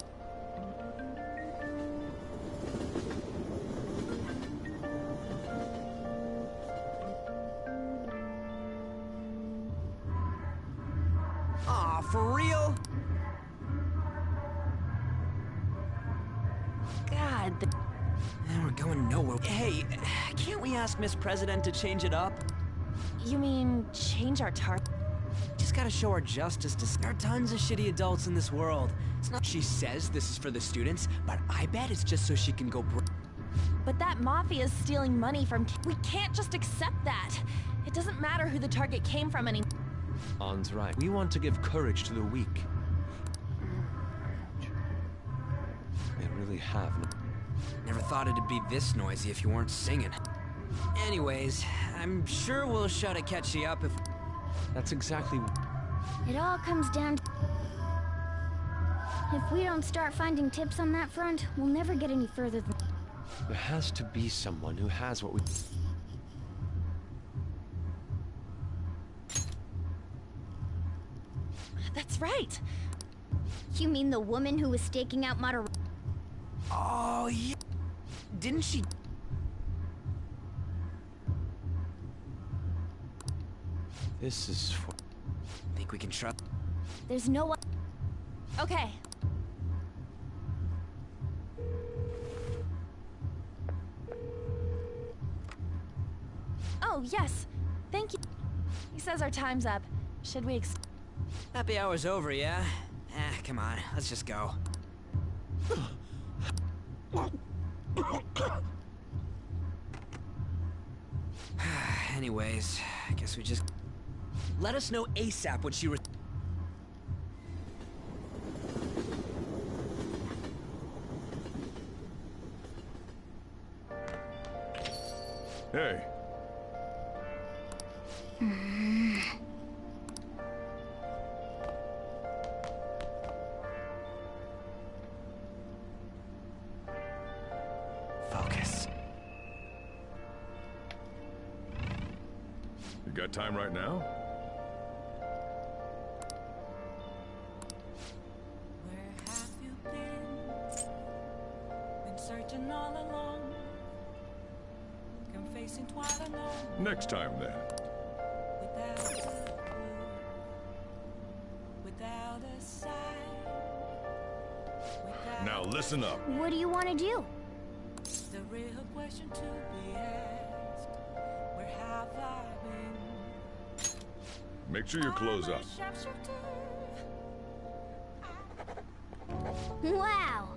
Aw, for real? God, and we're going nowhere. Hey, can't we ask Miss President to change it up? You mean change our target? Just gotta show our justice to. There are tons of shitty adults in this world. It's not. She says this is for the students, but I bet it's just so she can go. But that mafia's stealing money from. We can't just accept that. It doesn't matter who the target came from anymore. An's right. We want to give courage to the weak. They really have. Never thought it'd be this noisy if you weren't singing. Anyways, I'm sure we'll shut akechi up if. That's exactly. It all comes down to... If we don't start finding tips on that front, we'll never get any further than... There has to be someone who has what we. That's right. You mean the woman who was staking out Mater... Oh, yeah. Didn't she... This is for... Think we can trust... There's no one... Okay. Oh, yes. Thank you. He says our time's up. Should we Happy hour's over, yeah? Come on, let's just go. Anyways, I guess we just... Let us know ASAP what she... Hey. Focus. You got time right now? Where have you been searching all along, confessing twice alone. Next time, then. Without a clue, without a sign, without Now listen up. What do you want to do? the real question to be asked. Where have I been? Make sure you close up. Wow!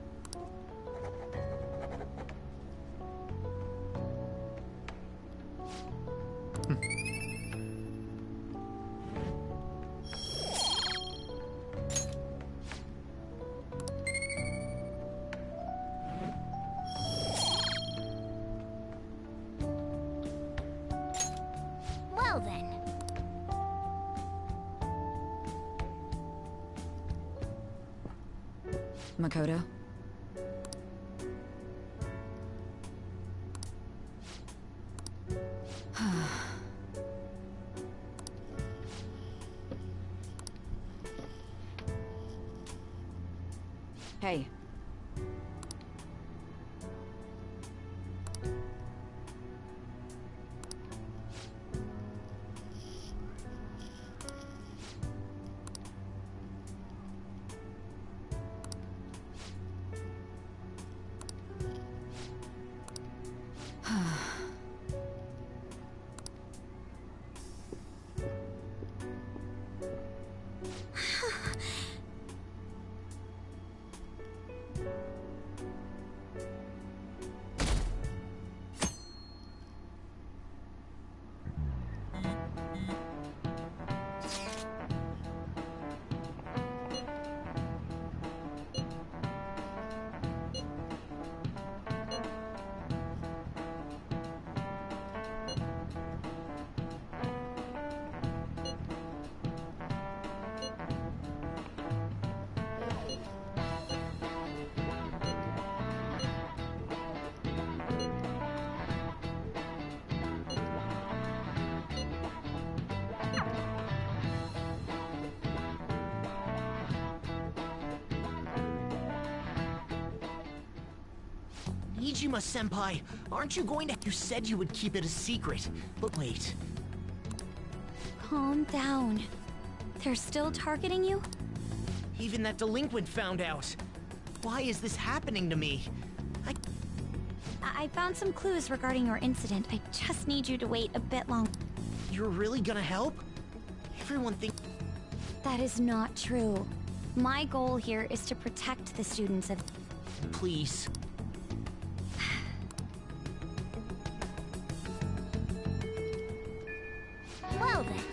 Well then. Makoto? Hey. Iijima-senpai, aren't you going to... You said you would keep it a secret, but wait. Calm down. They're still targeting you? Even that delinquent found out. Why is this happening to me? I found some clues regarding your incident. I just need you to wait a bit longer. You're really gonna help? Everyone thinks... That is not true. My goal here is to protect the students of... Please. Well then.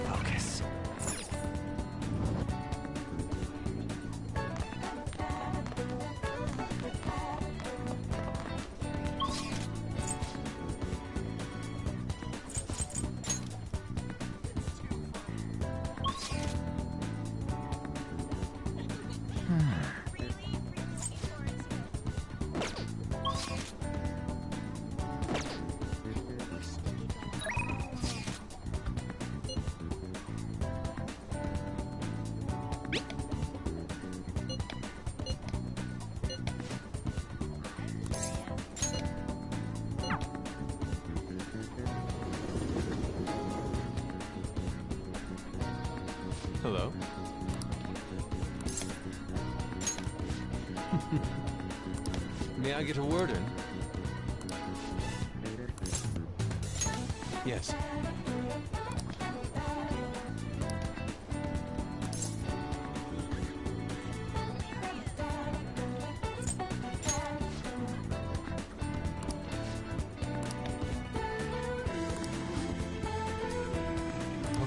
Focus. Hello? May I get a word in? Yes.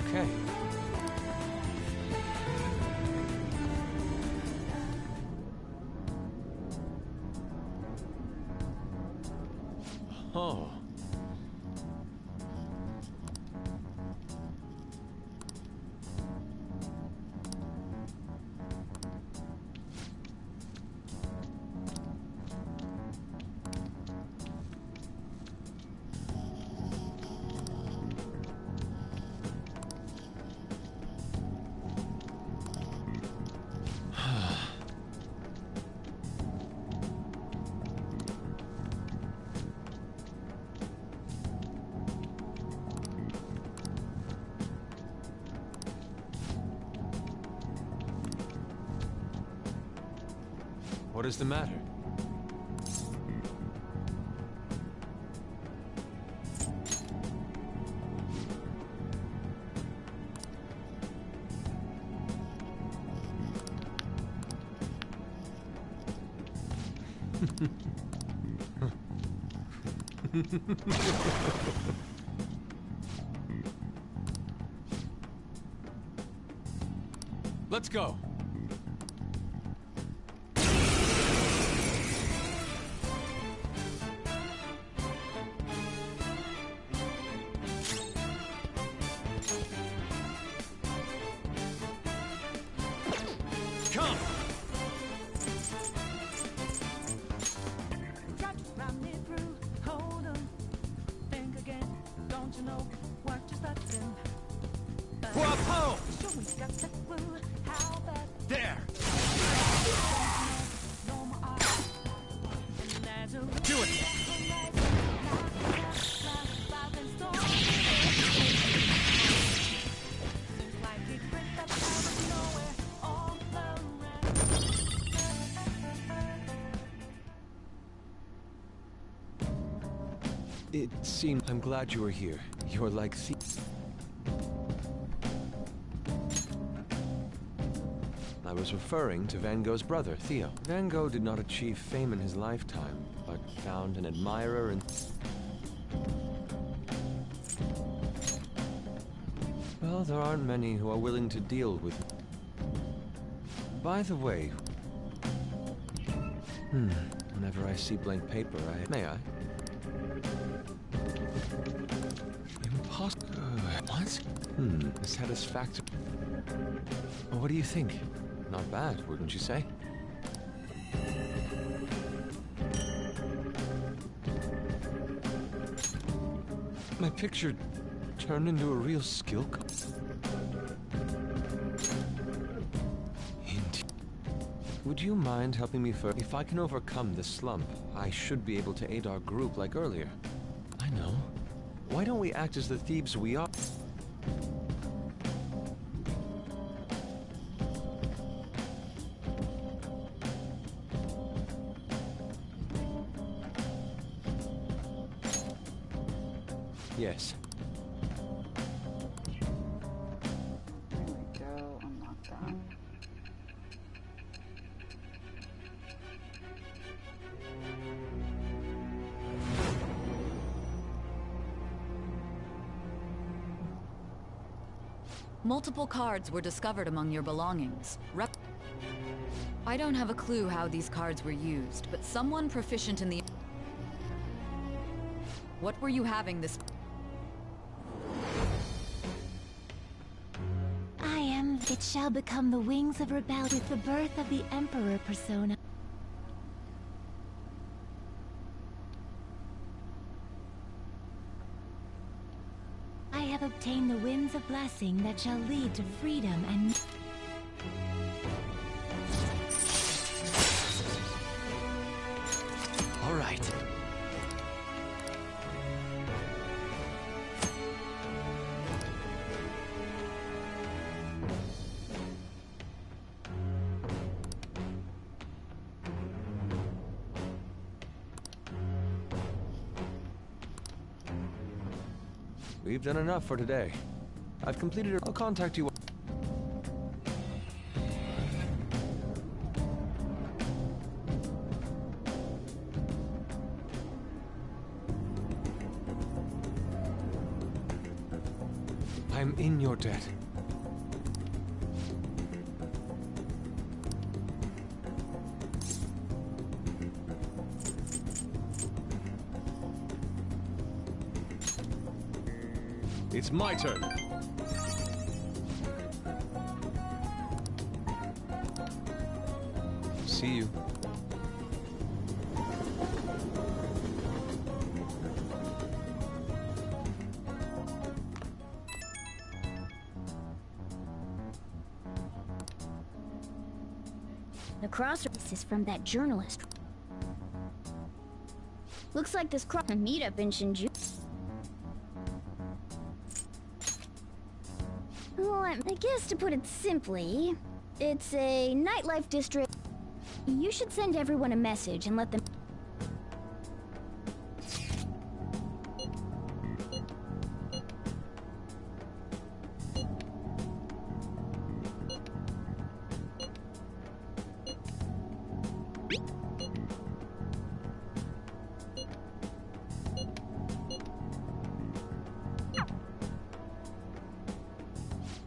Okay. Oh. What is the matter? Let's go. Come! Guapo! There! Do it! It seemed... I'm glad you were here. You're like... I was referring to Van Gogh's brother, Theo. Van Gogh did not achieve fame in his lifetime, but found an admirer and... Well, there aren't many who are willing to deal with... By the way... Whenever I see blank paper, May I? Impossible... What? Satisfactory... What do you think? Not bad, wouldn't you say? My picture turned into a real skill. Would you mind helping me first? If I can overcome this slump, I should be able to aid our group like earlier. I know. Why don't we act as the thieves we are? Yes. There we go, unlock that. Multiple cards were discovered among your belongings. I don't have a clue how these cards were used, but someone proficient in the... What were you having this... It shall become the wings of rebellion with the birth of the Emperor persona. I have obtained the winds of blessing that shall lead to freedom and... All right. We've done enough for today. I've completed it. I'll contact you. I'm in your debt. It's my turn. See you. The crossroads is from that journalist. Looks like this meetup in Shinjuku. Well, I guess to put it simply, it's a nightlife district. You should send everyone a message and let them...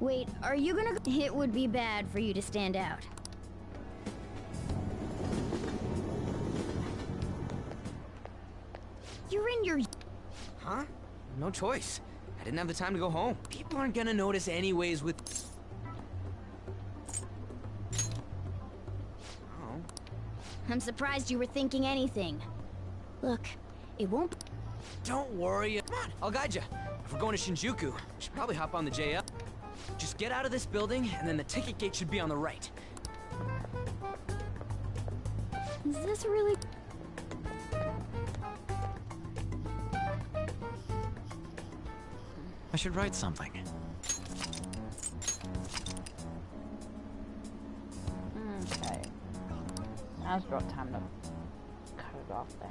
Wait, are you gonna... It would be bad for you to stand out. You're in your... Huh? No choice. I didn't have the time to go home. People aren't gonna notice anyways with... Oh. I'm surprised you were thinking anything. Look, it won't... Don't worry. Come on, I'll guide you. If we're going to Shinjuku, we should probably hop on the JL. Just get out of this building, and then the ticket gate should be on the right. Is this really... I should write something. Okay. Now's about time to cut it off there.